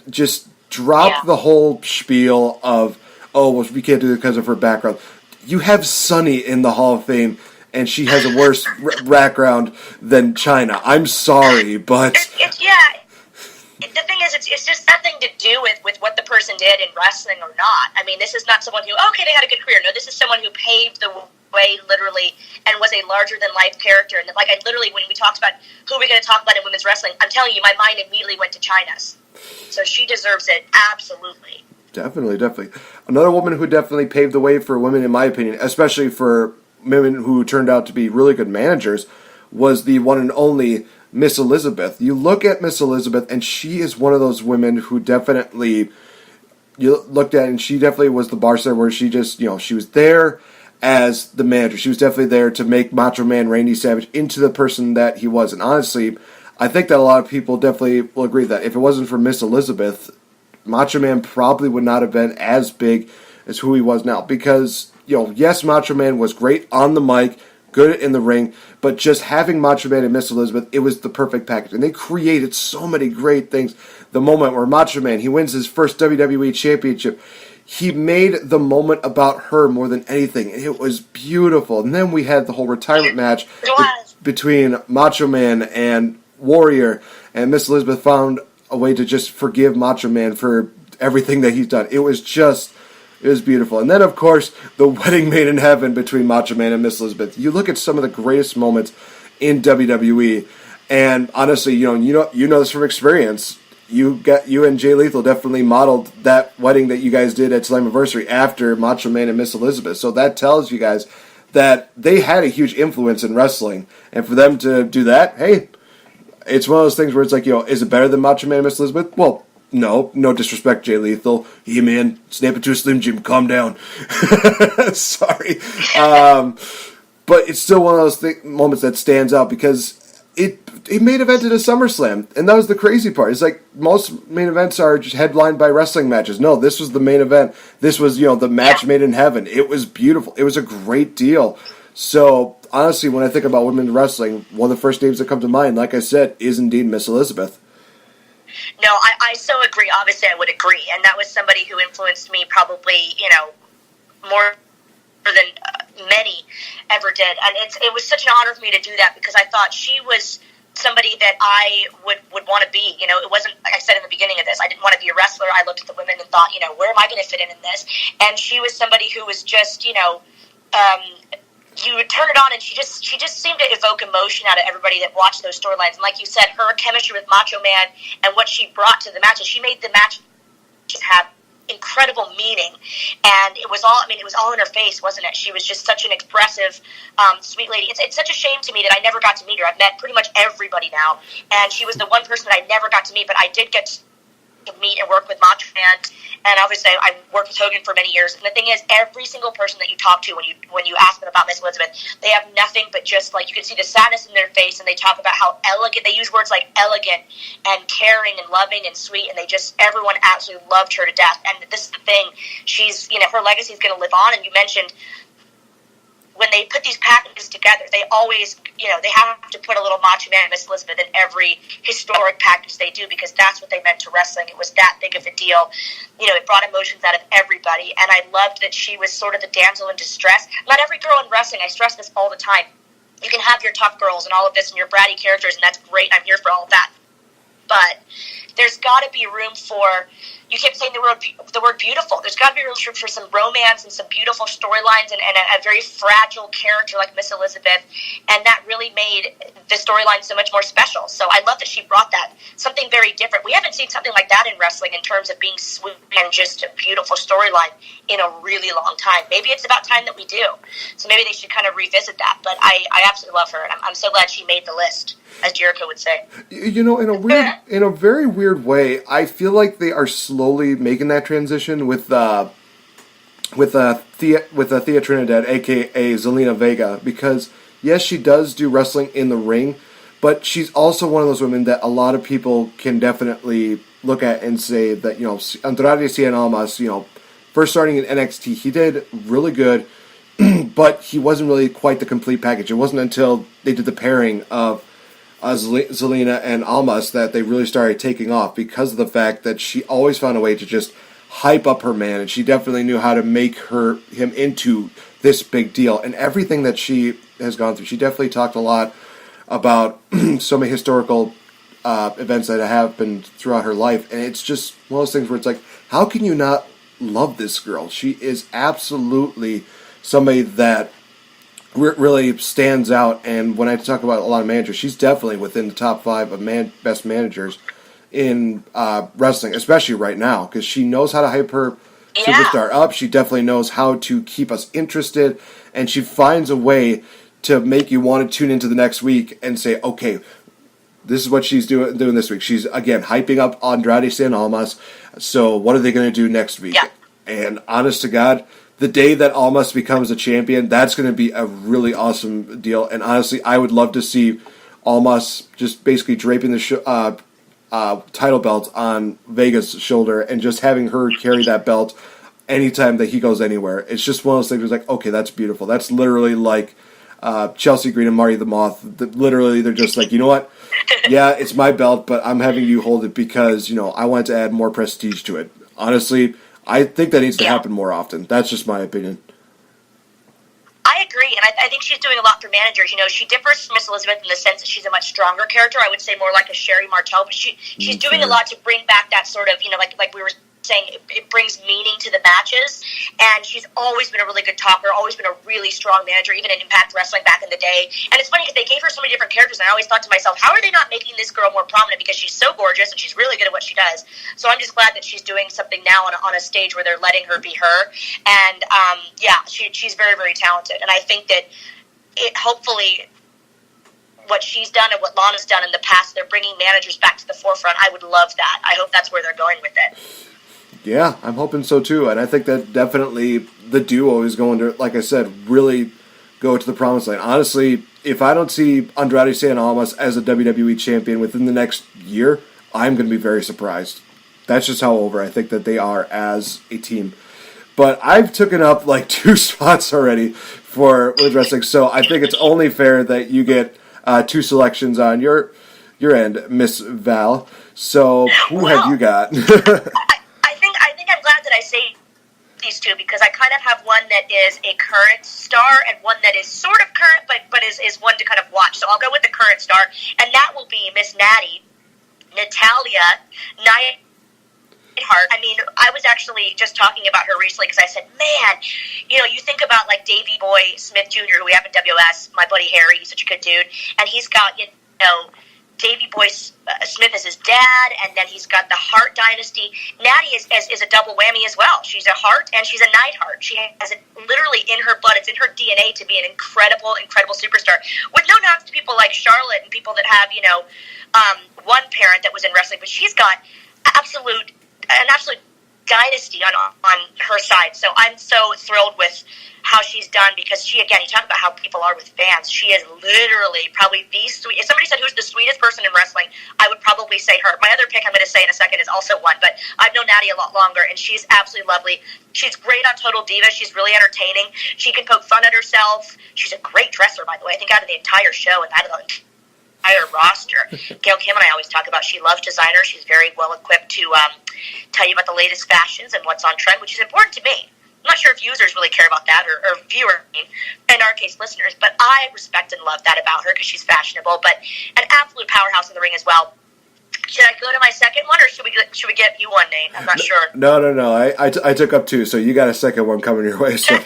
Just drop the whole spiel of, we can't do it because of her background. You have Sunny in the Hall of Fame, and she has a worse background than China. I'm sorry, but... The thing is, it's just nothing to do with what the person did in wrestling or not. I mean, this is not someone who, they had a good career. No, this is someone who paved the way, literally, and was a larger-than-life character. And like, I literally, when we talked about who we're going to talk about in women's wrestling, I'm telling you, my mind immediately went to Chyna's. So she deserves it, absolutely. Definitely. Another woman who definitely paved the way for women, in my opinion, especially for women who turned out to be really good managers, was the one and only Miss Elizabeth. You look at Miss Elizabeth, and she is one of those women who definitely, you looked at, and she definitely was the bar setter where she just, she was there as the manager. She was definitely there to make Macho Man Randy Savage into the person that he was. And honestly, I think that a lot of people definitely will agree that if it wasn't for Miss Elizabeth, Macho Man probably would not have been as big as who he was now. Because, yes, Macho Man was great on the mic, good in the ring, but just having Macho Man and Miss Elizabeth, it was the perfect package. And they created so many great things. The moment where Macho Man, he wins his first WWE Championship, he made the moment about her more than anything. It was beautiful. And then we had the whole retirement match between Macho Man and Warrior, and Miss Elizabeth found a way to just forgive Macho Man for everything that he's done. It was beautiful. And then, of course, the wedding made in heaven between Macho Man and Miss Elizabeth. You look at some of the greatest moments in WWE, and honestly, you know this from experience. You and Jay Lethal definitely modeled that wedding that you guys did at Slammiversary after Macho Man and Miss Elizabeth. So that tells you guys that they had a huge influence in wrestling, and for them to do that, hey, it's one of those things where it's like, is it better than Macho Man and Miss Elizabeth? Well, no disrespect, Jay Lethal. Hey, man, snap it to a Slim Jim. Calm down. Sorry. But it's still one of those moments that stands out because it main evented a SummerSlam. And that was the crazy part. It's like most main events are just headlined by wrestling matches. No, this was the main event. This was, the match made in heaven. It was beautiful. It was a great deal. So, honestly, when I think about women's wrestling, one of the first names that come to mind, like I said, is indeed Miss Elizabeth. No, I so agree. Obviously, I would agree. And that was somebody who influenced me probably, more than many ever did. And it was such an honor for me to do that because I thought she was somebody that I would want to be. It wasn't, like I said in the beginning of this, I didn't want to be a wrestler. I looked at the women and thought, where am I going to fit in this? And she was somebody who was just, you would turn it on, and she just seemed to evoke emotion out of everybody that watched those storylines. And like you said, her chemistry with Macho Man and what she brought to the matches, she made the match just have incredible meaning. And it was all in her face, wasn't it? She was just such an expressive, sweet lady. It's such a shame to me that I never got to meet her. I've met pretty much everybody now, and she was the one person that I never got to meet, but I did get to meet and work with Macho Man. And obviously, I worked with Hogan for many years. And the thing is, every single person that you talk to when you ask them about Miss Elizabeth, they have nothing but just, like, you can see the sadness in their face, and they talk about how elegant, they use words like elegant and caring and loving and sweet, and everyone absolutely loved her to death. And this is the thing, she's, her legacy is going to live on. And you mentioned, when they put these packages together, they always, they have to put a little Macho Man and Miss Elizabeth in every historic package they do because that's what they meant to wrestling. It was that big of a deal. It brought emotions out of everybody, and I loved that she was sort of the damsel in distress. Not every girl in wrestling, I stress this all the time, you can have your tough girls and all of this and your bratty characters, and that's great. I'm here for all of that. But there's got to be room for, you kept saying the word beautiful. There's got to be room for some romance and some beautiful storylines and a very fragile character like Miss Elizabeth. And that really made the storyline so much more special. So I love that she brought that, something very different. We haven't seen something like that in wrestling in terms of being sweet and just a beautiful storyline in a really long time. Maybe it's about time that we do. So maybe they should kind of revisit that. But I absolutely love her, and I'm so glad she made the list, as Jericho would say. In a very weird way, way. I feel like they are slowly making that transition with Thea Trinidad, aka Zelina Vega, because yes, she does do wrestling in the ring, but she's also one of those women that a lot of people can definitely look at and say that, Andrade Cien Almas, first starting in NXT, he did really good, but he wasn't really quite the complete package. It wasn't until they did the pairing of Zelina and Almas that they really started taking off, because of the fact that she always found a way to just hype up her man, and she definitely knew how to make him into this big deal. And everything that she has gone through, she definitely talked a lot about so many historical events that have happened throughout her life, and it's just one of those things where it's like, how can you not love this girl? She is absolutely somebody that really stands out, and when I talk about a lot of managers, she's definitely within the top 5 of best managers in wrestling, especially right now, because she knows how to hype her superstar up. She definitely knows how to keep us interested, and she finds a way to make you want to tune into the next week and say, okay, this is what she's doing this week. She's, again, hyping up Andrade Cien Almas, so what are they going to do next week? Yeah. And honest to God, the day that Almas becomes a champion, that's going to be a really awesome deal. And honestly, I would love to see Almas just basically draping the title belt on Vega's shoulder and just having her carry that belt anytime that he goes anywhere. It's just one of those things where it's like, okay, that's beautiful. That's literally like Chelsea Green and Marty the Moth. Literally, they're just like, you know what? Yeah, it's my belt, but I'm having you hold it because, I want to add more prestige to it. Honestly, I think that needs to happen more often. That's just my opinion. I agree, and I think she's doing a lot for managers. She differs from Miss Elizabeth in the sense that she's a much stronger character. I would say more like a Sherry Martel, but she's doing a lot to bring back that sort of, like we were saying, it brings meaning to the matches, and she's always been a really good talker, always been a really strong manager, even in Impact Wrestling back in the day. And it's funny because they gave her so many different characters, and I always thought to myself, how are they not making this girl more prominent, because she's so gorgeous and she's really good at what she does. So I'm just glad that she's doing something now on a stage where they're letting her be her. And she's very, very talented, and I think that it hopefully, what she's done and what Lana's done in the past, they're bringing managers back to the forefront. I would love that. I hope that's where they're going with it. Yeah, I'm hoping so too, and I think that definitely the duo is going to, like I said, really go to the promised land. Honestly, if I don't see Andrade Cien Almas as a WWE champion within the next year, I'm going to be very surprised. That's just how over I think that they are as a team. But I've taken up like 2 spots already for women's wrestling, so I think it's only fair that you get 2 selections on your end, Miss Val. So who have you got? I think I'm glad that I say these 2, because I kind of have one that is a current star and one that is sort of current, but is one to kind of watch. So I'll go with the current star, and that will be Miss Natalia Neidhart. I mean, I was actually just talking about her recently because I said, man, you think about like Davey Boy Smith Jr., who we have in WS, my buddy Harry, he's such a good dude, and he's got, Davey Boy Smith is his dad, and then he's got the Hart dynasty. Natty is a double whammy as well. She's a Hart and she's a Neidhart. She has it literally in her blood. It's in her DNA to be an incredible, incredible superstar. With no nods to people like Charlotte and people that have, one parent that was in wrestling, but she's got an absolute dynasty on her side. So I'm so thrilled with how she's done, because she, again, you talk about how people are with fans. She is literally probably the sweet. If somebody said who's the sweetest person in wrestling, I would probably say her. My other pick I'm going to say in a second is also one, but I've known Natty a lot longer, and she's absolutely lovely. She's great on Total Divas. She's really entertaining. She can poke fun at herself. She's a great dresser, by the way. I think out of the entire show and out of the entire roster, Gail Kim and I always talk about she loves designer. She's very well equipped to tell you about the latest fashions and what's on trend, which is important to me. I'm not sure if users really care about that, or viewers, in our case, listeners, but I respect and love that about her because she's fashionable, but an absolute powerhouse in the ring as well. Should I go to my second one, or should we get you one, Nate? I'm not sure. No. I took up 2, so you got a second one coming your way. So. Okay.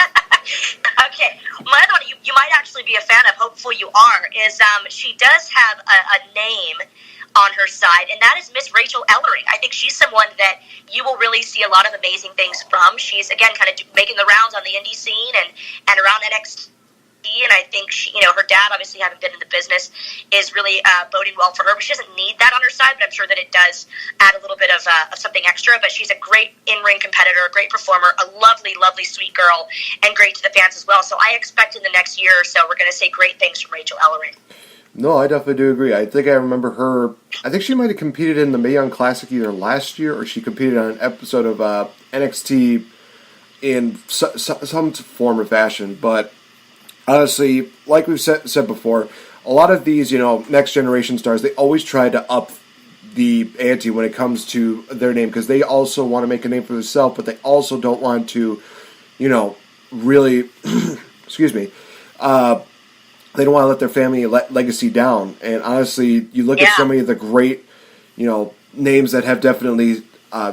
My other one, you might actually be a fan of, hopefully you are, is she does have a name on her side, and that is Miss Rachel Ellering. I think she's someone that you will really see a lot of amazing things from. She's, again, kind of making the rounds on the indie scene and around NXT and I think she, her dad, obviously having been in the business, is really boding well for her. But she doesn't need that on her side, but I'm sure that it does add a little bit of something extra. But she's a great in-ring competitor, a great performer, a lovely, lovely, sweet girl, and great to the fans as well. So I expect in the next year or so, we're going to say great things from Rachel Ellering. No, I definitely do agree. I think I remember her. I think she might have competed in the Mae Young Classic either last year or she competed on an episode of NXT in some form or fashion. But honestly, like we've said before, a lot of these, next generation stars, they always try to up the ante when it comes to their name because they also want to make a name for themselves, but they also don't want to, really, excuse me, they don't want to let their family legacy down. And honestly, you look at so many of the great, names that have definitely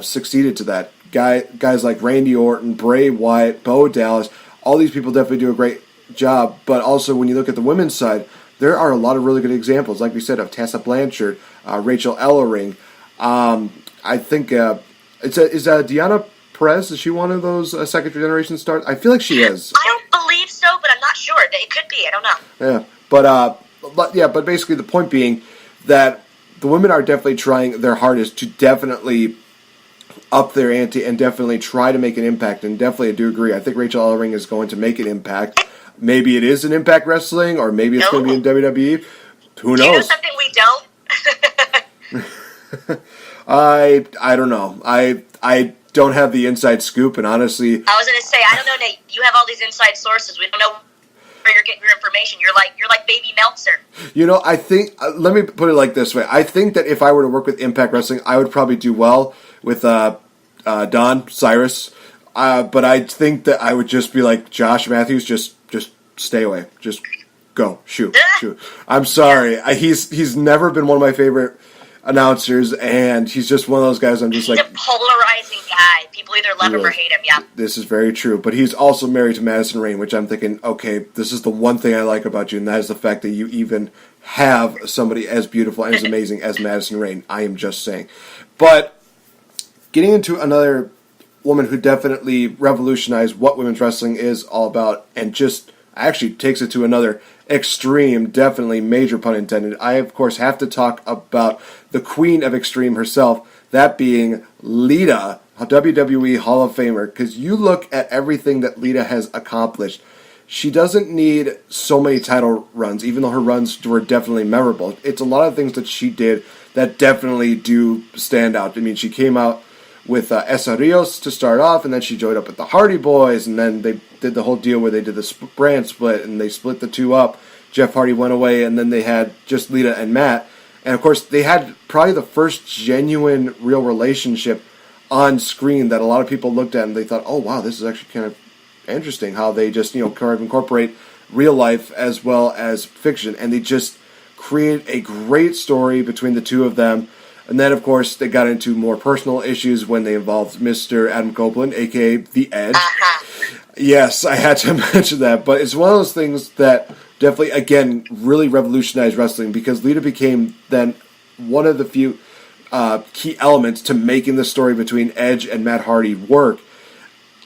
succeeded to that. Guys like Randy Orton, Bray Wyatt, Bo Dallas, all these people definitely do a great job. But also, when you look at the women's side, there are a lot of really good examples, like we said, of Tessa Blanchard, Rachel Ellering. I think is Deanna Perez? Is she one of those second generation stars? I feel like she is. I don't believe so, but I'm not sure. It could be. I don't know. Yeah, but basically the point being that the women are definitely trying their hardest to definitely up their ante and definitely try to make an impact. And definitely, I do agree. I think Rachel Ellering is going to make an impact. Maybe it is in Impact Wrestling, or maybe it's going to be in WWE. Who knows? Do you know something we don't? I don't know. I don't have the inside scoop, and honestly, I was going to say, I don't know, Nate. You have all these inside sources. We don't know where you're getting your information. You're like Baby Meltzer. I think let me put it like this way. I think that if I were to work with Impact Wrestling, I would probably do well with Don Cyrus. But I think that I would just be like Josh Matthews, just stay away, just go, shoot. I'm sorry, he's never been one of my favorite announcers, and he's just one of those guys. I'm just he's a polarizing guy. People either love him or hate him. Yeah, this is very true. But he's also married to Madison Rayne, which I'm thinking, okay, this is the one thing I like about you, and that is the fact that you even have somebody as beautiful and as amazing as Madison Rayne. I am just saying. But getting into another woman who definitely revolutionized what women's wrestling is all about, and just actually takes it to another extreme, definitely major pun intended. I, of course, have to talk about the queen of extreme herself, that being Lita, a WWE Hall of Famer, because you look at everything that Lita has accomplished. She doesn't need so many title runs, even though her runs were definitely memorable. It's a lot of things that she did that definitely do stand out. I mean, she came out with Essa Rios to start off, and then she joined up with the Hardy Boys, and then they did the whole deal where they did the brand split, and they split the two up. Jeff Hardy went away, and then they had just Lita and Matt. And, of course, they had probably the first genuine, real relationship on screen that a lot of people looked at, and they thought, oh, wow, this is actually kind of interesting how they just, kind of incorporate real life as well as fiction. And they just create a great story between the two of them. And then, of course, they got into more personal issues when they involved Mr. Adam Copeland, a.k.a. The Edge. Yes, I had to mention that. But it's one of those things that definitely, again, really revolutionized wrestling, because Lita became then one of the few key elements to making the story between Edge and Matt Hardy work.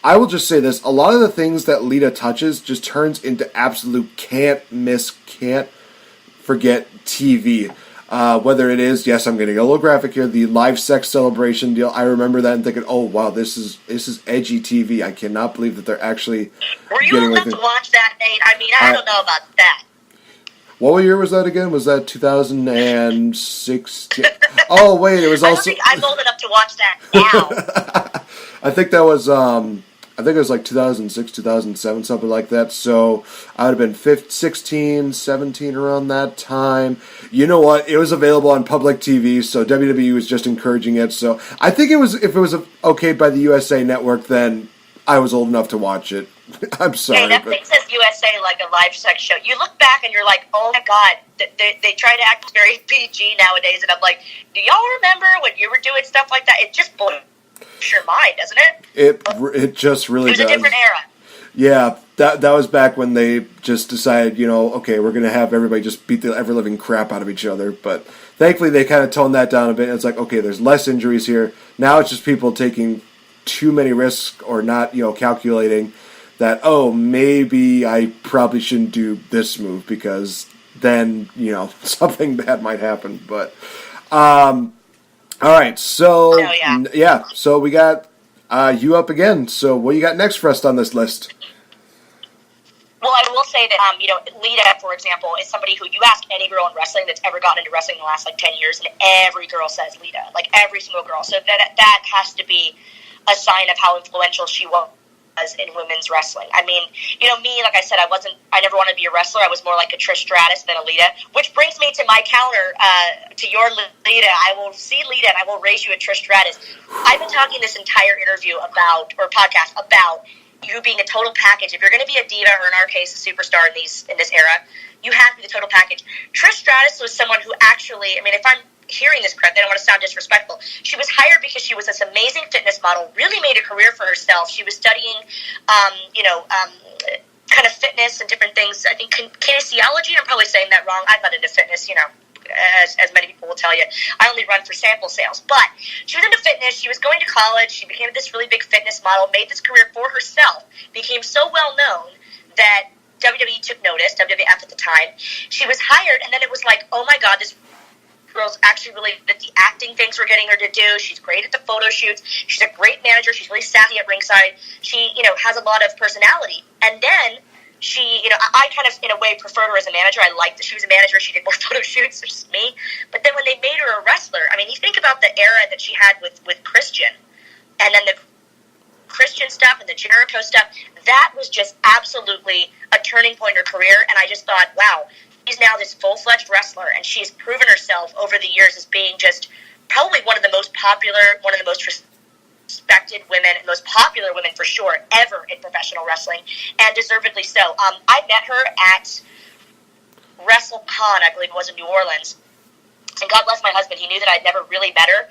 I will just say this. A lot of the things that Lita touches just turns into absolute can't miss, can't forget TV. Whether it is, yes, I'm getting a little graphic here, the live sex celebration deal. I remember that and thinking, oh, wow, this is edgy TV. I cannot believe that they're actually Were you old enough to watch that, Nate? I mean, I don't know about that. What year was that again? Was that 2016? Oh, wait, it was also... I don't think I'm old enough to watch that now. I think that was... I think it was like 2006, 2007, something like that. So I would have been 16, 17 around that time. You know what? It was available on public TV, so WWE was just encouraging it. So I think it was, if it was okayed by the USA Network, then I was old enough to watch it. I'm sorry. Hey, that thing says USA like a live sex show. You look back and you're like, oh my God, they try to act very PG nowadays. And I'm like, do y'all remember when you were doing stuff like that? It just blows your mind, doesn't it? It just really does. It was a different era. Yeah, that was back when they just decided, okay, we're going to have everybody just beat the ever-living crap out of each other. But thankfully, they kind of toned that down a bit. And it's like, okay, there's less injuries here. Now it's just people taking too many risks or not, calculating that, oh, maybe I probably shouldn't do this move because then, something bad might happen. But, all right, so, so we got you up again. So what do you got next for us on this list? Well, I will say that, Lita, for example, is somebody who you ask any girl in wrestling that's ever gotten into wrestling in the last, 10 years, and every girl says Lita. Every single girl. So that has to be a sign of how influential she was in women's wrestling. I mean, me, like I said, I never wanted to be a wrestler. I was more like a Trish Stratus than a Lita, which brings me to my counter to your Lita. I will see Lita and I will raise you a Trish Stratus. I've been talking this entire interview podcast about you being a total package. If you're going to be a diva, or in our case, a superstar in this era, you have to be the total package. Trish Stratus was someone who actually, if I'm hearing this correctly, I don't want to sound disrespectful. She was hired because she was this amazing fitness model, really made a career for herself. She was studying, kind of fitness and different things. I think kinesiology, I'm probably saying that wrong. I'm not into fitness, as many people will tell you. I only run for sample sales. But she was into fitness. She was going to college. She became this really big fitness model, made this career for herself, became so well known that WWE took notice, WWF at the time. She was hired, and then it was like, oh my God, this girl's actually really good at the acting things we're getting her to do. She's great at the photo shoots. She's a great manager. She's really sassy at ringside. She, has a lot of personality. And then she, I kind of, in a way, preferred her as a manager. I liked that she was a manager. She did more photo shoots, which is me. But then when they made her a wrestler, you think about the era that she had with Christian, and then the Christian stuff and the Jericho stuff, that was just absolutely a turning point in her career. And I just thought, wow, she's now this full-fledged wrestler, and she's proven herself over the years as being just probably one of the most popular, one of the most respected women, and most popular women for sure ever in professional wrestling, and deservedly so. I met her at WrestleCon, I believe it was in New Orleans. And God bless my husband, he knew that I'd never really met her.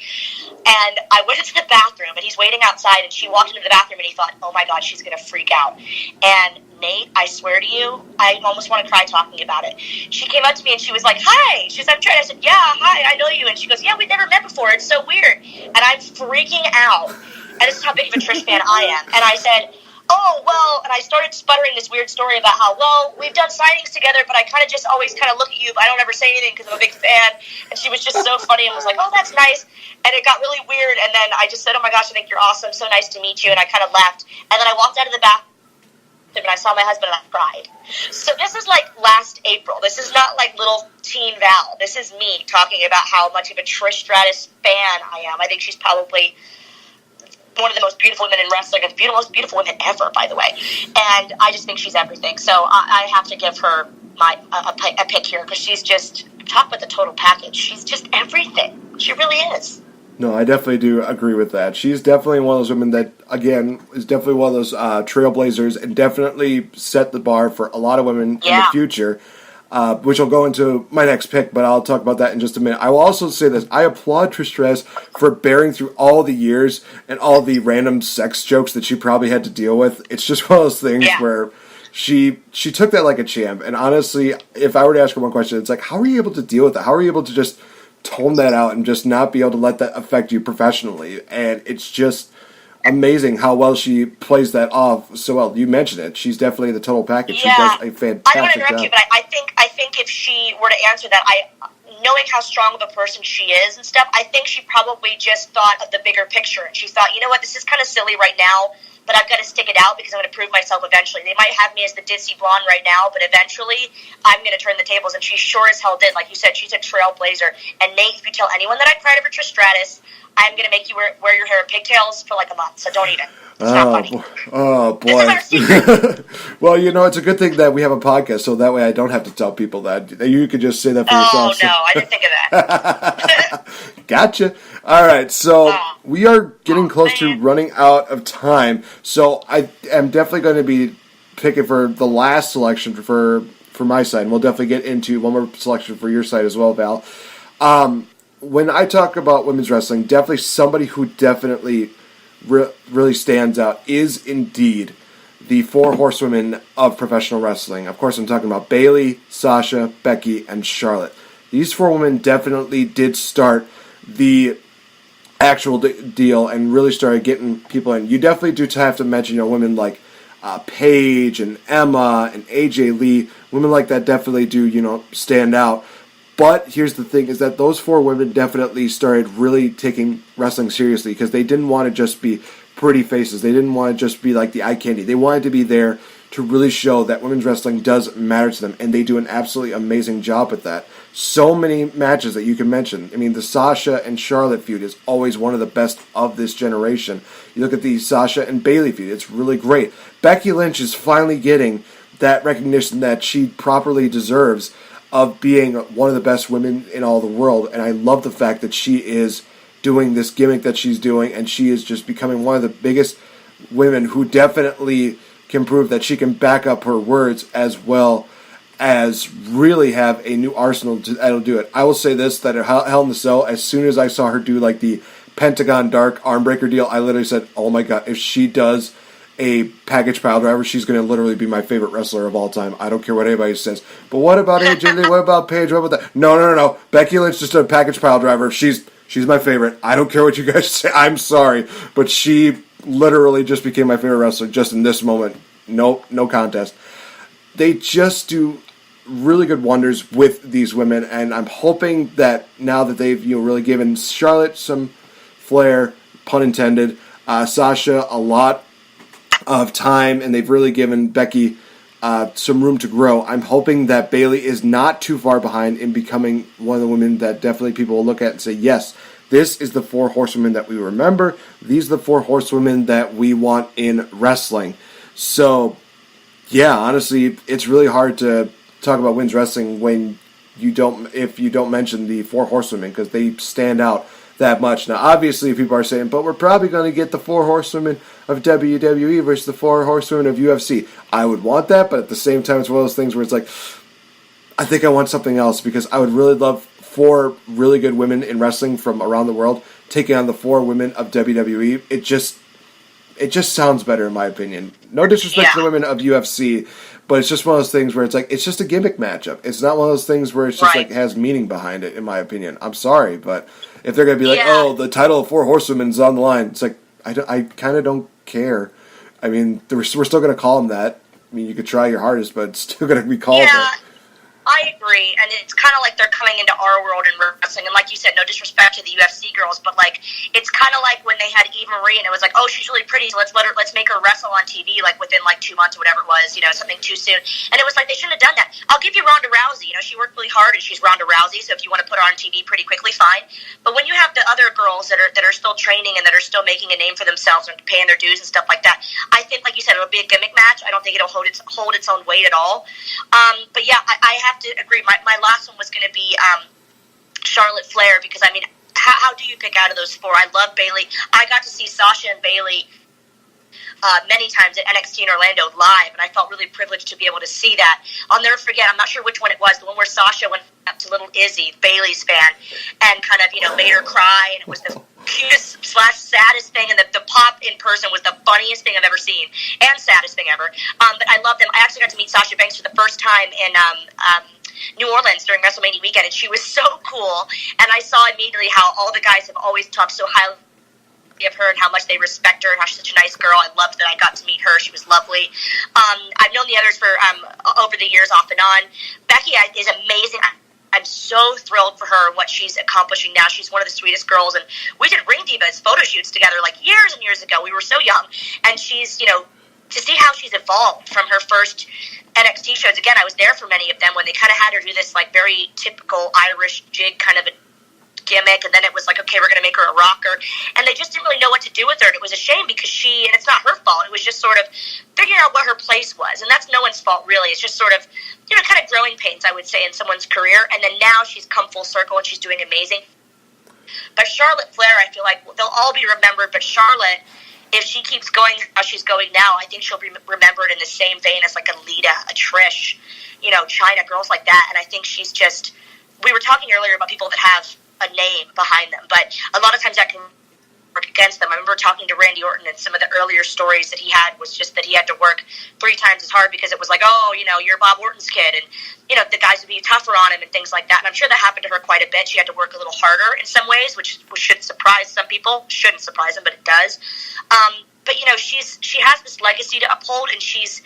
And I went into the bathroom, and he's waiting outside, and she walked into the bathroom, and he thought, oh my God, she's going to freak out. And Nate, I swear to you, I almost want to cry talking about it. She came up to me, and she was like, hi. She said, I'm Trey. I said, yeah, hi, I know you. And she goes, yeah, we've never met before. It's so weird. And I'm freaking out. And this is how big of a Trish fan I am. And I said, oh, well, and I started sputtering this weird story about how, well, we've done signings together, but I kind of just always kind of look at you, but I don't ever say anything because I'm a big fan. And she was just so funny and was like, oh, that's nice. And it got really weird. And then I just said, oh my gosh, I think you're awesome. So nice to meet you. And I kind of left. And then I walked out of the bathroom and I saw my husband and I cried. So this is like last April. This is not like little teen Val. This is me talking about how much of a Trish Stratus fan I am. I think she's probably one of the most beautiful women in wrestling, and the most beautiful women ever, by the way. And I just think she's everything. So I have to give her a pick here, because she's just, talk about the total package. She's just everything. She really is. No, I definitely do agree with that. She's definitely one of those women that, again, is definitely one of those trailblazers, and definitely set the bar for a lot of women in the future. Which will go into my next pick, but I'll talk about that in just a minute. I will also say this. I applaud Trish Stratus for bearing through all the years and all the random sex jokes that she probably had to deal with. It's just one of those things where she took that like a champ. And honestly, if I were to ask her one question, it's like, how are you able to deal with that? How are you able to just tone that out and just not be able to let that affect you professionally? And it's just amazing how well she plays that off so well. You mentioned it. She's definitely the total package. She does a fantastic I don't want to interrupt job. you, but I think if she were to answer that, knowing how strong of a person she is and stuff, I think she probably just thought of the bigger picture. And she thought, you know what, this is kind of silly right now, but I've got to stick it out because I'm going to prove myself eventually. They might have me as the ditzy blonde right now, but eventually I'm going to turn the tables. And she sure as hell did. Like you said, she's a trailblazer. And Nate, if you tell anyone that I cried over Trish Stratus, I'm going to make you wear your hair in pigtails for like a month. So don't even. It's not funny. Oh, boy. This is our secret. Well, it's a good thing that we have a podcast, so that way I don't have to tell people that. You could just say that for yourself. Oh, no, I didn't think of that. Gotcha. All right, so we are getting close to running out of time, so I am definitely going to be picking for the last selection for my side, and we'll definitely get into one more selection for your side as well, Val. When I talk about women's wrestling, definitely somebody who definitely really stands out is indeed the four horsewomen of professional wrestling. Of course, I'm talking about Bayley, Sasha, Becky, and Charlotte. These four women definitely did start the actual deal and really started getting people in. You definitely do have to mention women like Paige and Emma and AJ Lee, women like that definitely do, stand out. But here's the thing, is that those 4 women definitely started really taking wrestling seriously because they didn't want to just be pretty faces. They didn't want to just be like the eye candy. They wanted to be there to really show that women's wrestling does matter to them, and they do an absolutely amazing job at that. So many matches that you can mention. I mean, the Sasha and Charlotte feud is always one of the best of this generation. You look at the Sasha and Bayley feud, it's really great. Becky Lynch is finally getting that recognition that she properly deserves of being one of the best women in all the world, and I love the fact that she is doing this gimmick that she's doing, and she is just becoming one of the biggest women who definitely can prove that she can back up her words as well as really have a new arsenal that'll do it. I will say this, that at Hell in the Cell, as soon as I saw her do like the Pentagon Dark armbreaker deal, I literally said, oh my god, if she does a package pile driver, she's going to literally be my favorite wrestler of all time. I don't care what anybody says. But what about AJ Lee? What about Paige? What about that? No. Becky Lynch just did a package pile driver. She's my favorite. I don't care what you guys say. I'm sorry. But she literally just became my favorite wrestler just in this moment. No contest. They just do really good wonders with these women, and I'm hoping that now that they've really given Charlotte some flair, pun intended, Sasha a lot of time, and they've really given Becky some room to grow. I'm hoping that Bayley is not too far behind in becoming one of the women that definitely people will look at and say, yes, this is the 4 horsewomen that we remember. These are the 4 horsewomen that we want in wrestling. So, yeah, honestly, it's really hard to talk about women's wrestling when if you don't mention the 4 horsewomen, because they stand out that much. Now, obviously, people are saying, but we're probably going to get the 4 horsewomen of WWE versus the 4 horsewomen of UFC. I would want that, but at the same time, it's one of those things where it's like, I think I want something else, because I would really love 4 really good women in wrestling from around the world taking on the 4 women of WWE. It just sounds better, in my opinion. No disrespect to the women of UFC, but it's just one of those things where it's like, it's just a gimmick matchup. It's not one of those things where it's just like has meaning behind it, in my opinion. I'm sorry, but if they're going to be like, oh, the title of 4 horsewomen is on the line, it's like, I kind of don't care. I mean, we're still going to call them that. I mean, you could try your hardest, but it's still going to be called that. I agree, and it's kind of like they're coming into our world in wrestling, and like you said, no disrespect to the UFC girls, but like it's kind of like when they had Eve Marie, and it was like, oh, she's really pretty, so let's make her wrestle on TV like within like 2 months or whatever it was, something too soon, and it was like they shouldn't have done that. I'll give you Ronda Rousey, she worked really hard, and she's Ronda Rousey, so if you want to put her on TV pretty quickly, fine. But when you have the other girls that are still training and that are still making a name for themselves and paying their dues and stuff like that, I think, like you said, it'll be a gimmick match. I don't think it'll hold its own weight at all. But yeah, I have to agree. My last one was going to be Charlotte Flair, because I mean, how do you pick out of those 4? I love Bayley. I got to see Sasha and Bayley many times at NXT in Orlando live, and I felt really privileged to be able to see that. I'll never forget, I'm not sure which one it was, the one where Sasha went up to little Izzy, Bayley's fan, and kind of, made her cry, and it was the cutest / saddest thing, and the pop in person was the funniest thing I've ever seen, and saddest thing ever. But I loved them. I actually got to meet Sasha Banks for the first time in New Orleans during WrestleMania weekend, and she was so cool, and I saw immediately how all the guys have always talked so highly of her and how much they respect her and how she's such a nice girl. I loved that I got to meet her. She was lovely. I've known the others for over the years off and on. Becky is amazing. I'm so thrilled for her, what she's accomplishing now. She's one of the sweetest girls, and we did Ring Divas photo shoots together like years and years ago. We were so young, and she's, to see how she's evolved from her first NXT shows. Again, I was there for many of them when they kind of had her do this like very typical Irish jig kind of a gimmick, and then it was like, okay, we're going to make her a rocker, and they just didn't really know what to do with her, and it was a shame because and it's not her fault, it was just sort of figuring out what her place was, and that's no one's fault really. It's just sort of, kind of growing pains, I would say, in someone's career, and then now she's come full circle and she's doing amazing. But Charlotte Flair, I feel like they'll all be remembered, but Charlotte, if she keeps going how she's going now, I think she'll be remembered in the same vein as like a Lita, a Trish, Chyna, girls like that, and I think she's just, we were talking earlier about people that have a name behind them, but a lot of times that can work against them. I remember talking to Randy Orton, and some of the earlier stories that he had was just that he had to work 3 times as hard because it was like, oh, you're Bob Orton's kid, and the guys would be tougher on him and things like that, and I'm sure that happened to her quite a bit. She had to work a little harder in some ways, which should surprise some people. Shouldn't surprise them, but it does. but she has this legacy to uphold, and she's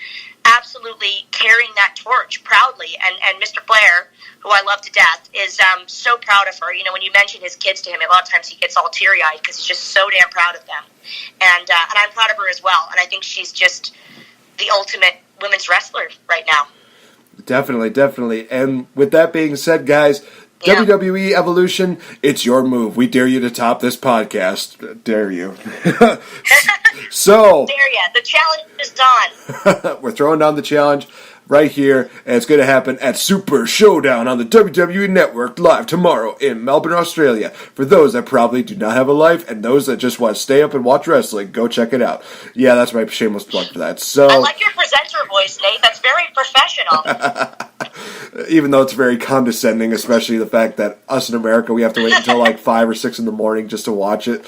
absolutely carrying that torch proudly. And Mr. Flair, who I love to death, is so proud of her. When you mention his kids to him, a lot of times he gets all teary-eyed because he's just so damn proud of them. And I'm proud of her as well. And I think she's just the ultimate women's wrestler right now. Definitely. And with that being said, guys, yeah. WWE Evolution, it's your move. We dare you to top this podcast. Dare you. So. Dare you. The challenge is on. We're throwing down the challenge right here, and it's going to happen at Super Showdown on the WWE Network live tomorrow in Melbourne, Australia. For those that probably do not have a life and those that just want to stay up and watch wrestling, go check it out. Yeah, that's my shameless plug for that. So I like your presenter voice, Nate. That's very professional. Even though it's very condescending, especially the fact that us in America, we have to wait until like 5 or 6 in the morning just to watch it.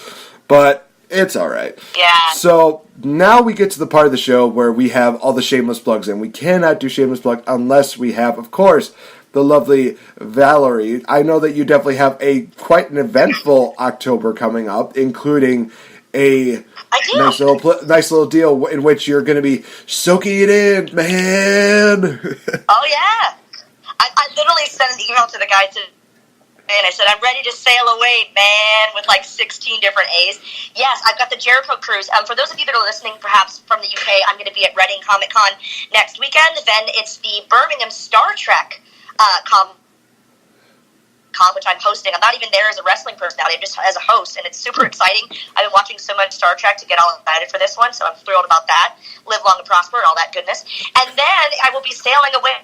But it's all right. Yeah. So now we get to the part of the show where we have all the shameless plugs, and we cannot do shameless plug unless we have, of course, the lovely Valerie. I know that you definitely have quite an eventful October coming up, including a nice little deal in which you're going to be soaking it in, man. Oh yeah. I literally sent an email to the guy today, and I said, I'm ready to sail away, man, with like 16 different A's. Yes, I've got the Jericho Cruise. For those of you that are listening, perhaps from the UK, I'm going to be at Reading Comic Con next weekend. Then it's the Birmingham Star Trek con, which I'm hosting. I'm not even there as a wrestling personality, I'm just as a host, and it's super exciting. I've been watching so much Star Trek to get all excited for this one, so I'm thrilled about that. Live long and prosper and all that goodness. And then I will be sailing away,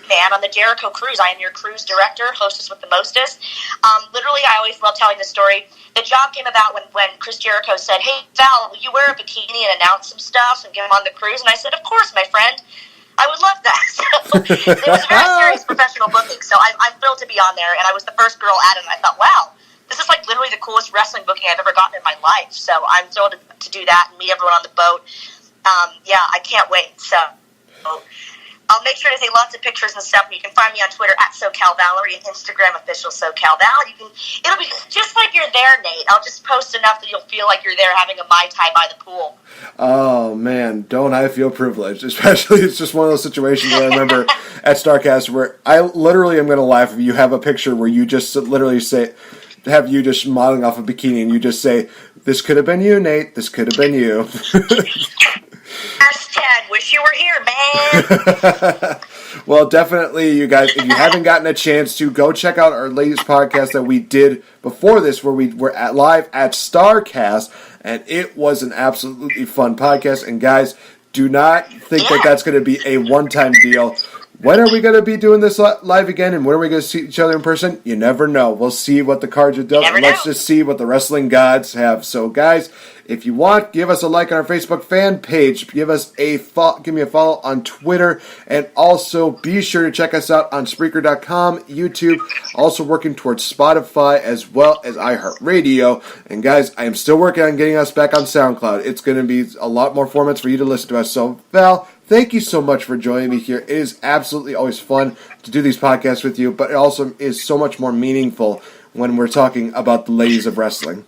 man, on the Jericho Cruise. I am your cruise director, hostess with the mostest. Literally, I always love telling the story. The job came about when Chris Jericho said, hey, Val, will you wear a bikini and announce some stuff and get him on the cruise? And I said, of course, my friend. I would love that. So it was a very serious professional booking, so I'm thrilled to be on there, and I was the first girl at it, and I thought, wow, this is like literally the coolest wrestling booking I've ever gotten in my life. So I'm thrilled to do that and meet everyone on the boat. Yeah, I can't wait. So I'll make sure to take lots of pictures and stuff. You can find me on Twitter at SoCal Valerie and Instagram official SoCal Val. It'll be just like you're there, Nate. I'll just post enough that you'll feel like you're there having a Mai Tai by the pool. Oh man, don't I feel privileged? Especially, it's just one of those situations that I remember at StarCast where I literally am going to laugh if you have a picture where you just literally have you just modeling off a bikini and you just say, "This could have been you, Nate. This could have been you." Hashtag wish you were here, man. Well, definitely, you guys, if you haven't gotten a chance to, go check out our latest podcast that we did before this, where we were live at StarCast, and it was an absolutely fun podcast. And guys, do not think that that's going to be a one-time deal. When are we going to be doing this live again, and when are we going to see each other in person? You never know. We'll see what the cards are dealt, and let's just see what the wrestling gods have. So, guys, if you want, give us a like on our Facebook fan page. Give me a follow on Twitter, and also be sure to check us out on Spreaker.com, YouTube. Also working towards Spotify as well as iHeartRadio. And guys, I am still working on getting us back on SoundCloud. It's going to be a lot more formats for you to listen to us. So, Val, thank you so much for joining me here. It is absolutely always fun to do these podcasts with you, but it also is so much more meaningful when we're talking about the ladies of wrestling.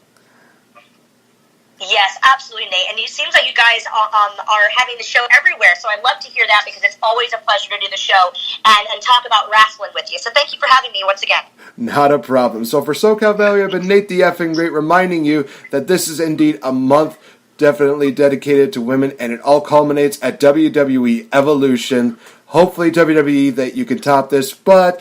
Yes, absolutely, Nate. And it seems like you guys are having the show everywhere, so I love to hear that because it's always a pleasure to do the show and talk about wrestling with you. So thank you for having me once again. Not a problem. So for SoCal Val, I've been Nate the Effing Great, reminding you that this is indeed a month definitely dedicated to women, and it all culminates at WWE Evolution. Hopefully, WWE, that you can top this, but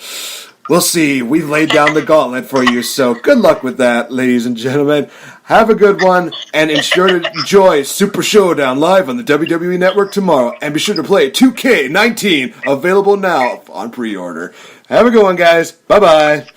we'll see. We've laid down the gauntlet for you, so good luck with that, ladies and gentlemen. Have a good one, and ensure to enjoy Super Showdown live on the WWE Network tomorrow, and be sure to play 2K19, available now on pre-order. Have a good one, guys. Bye-bye.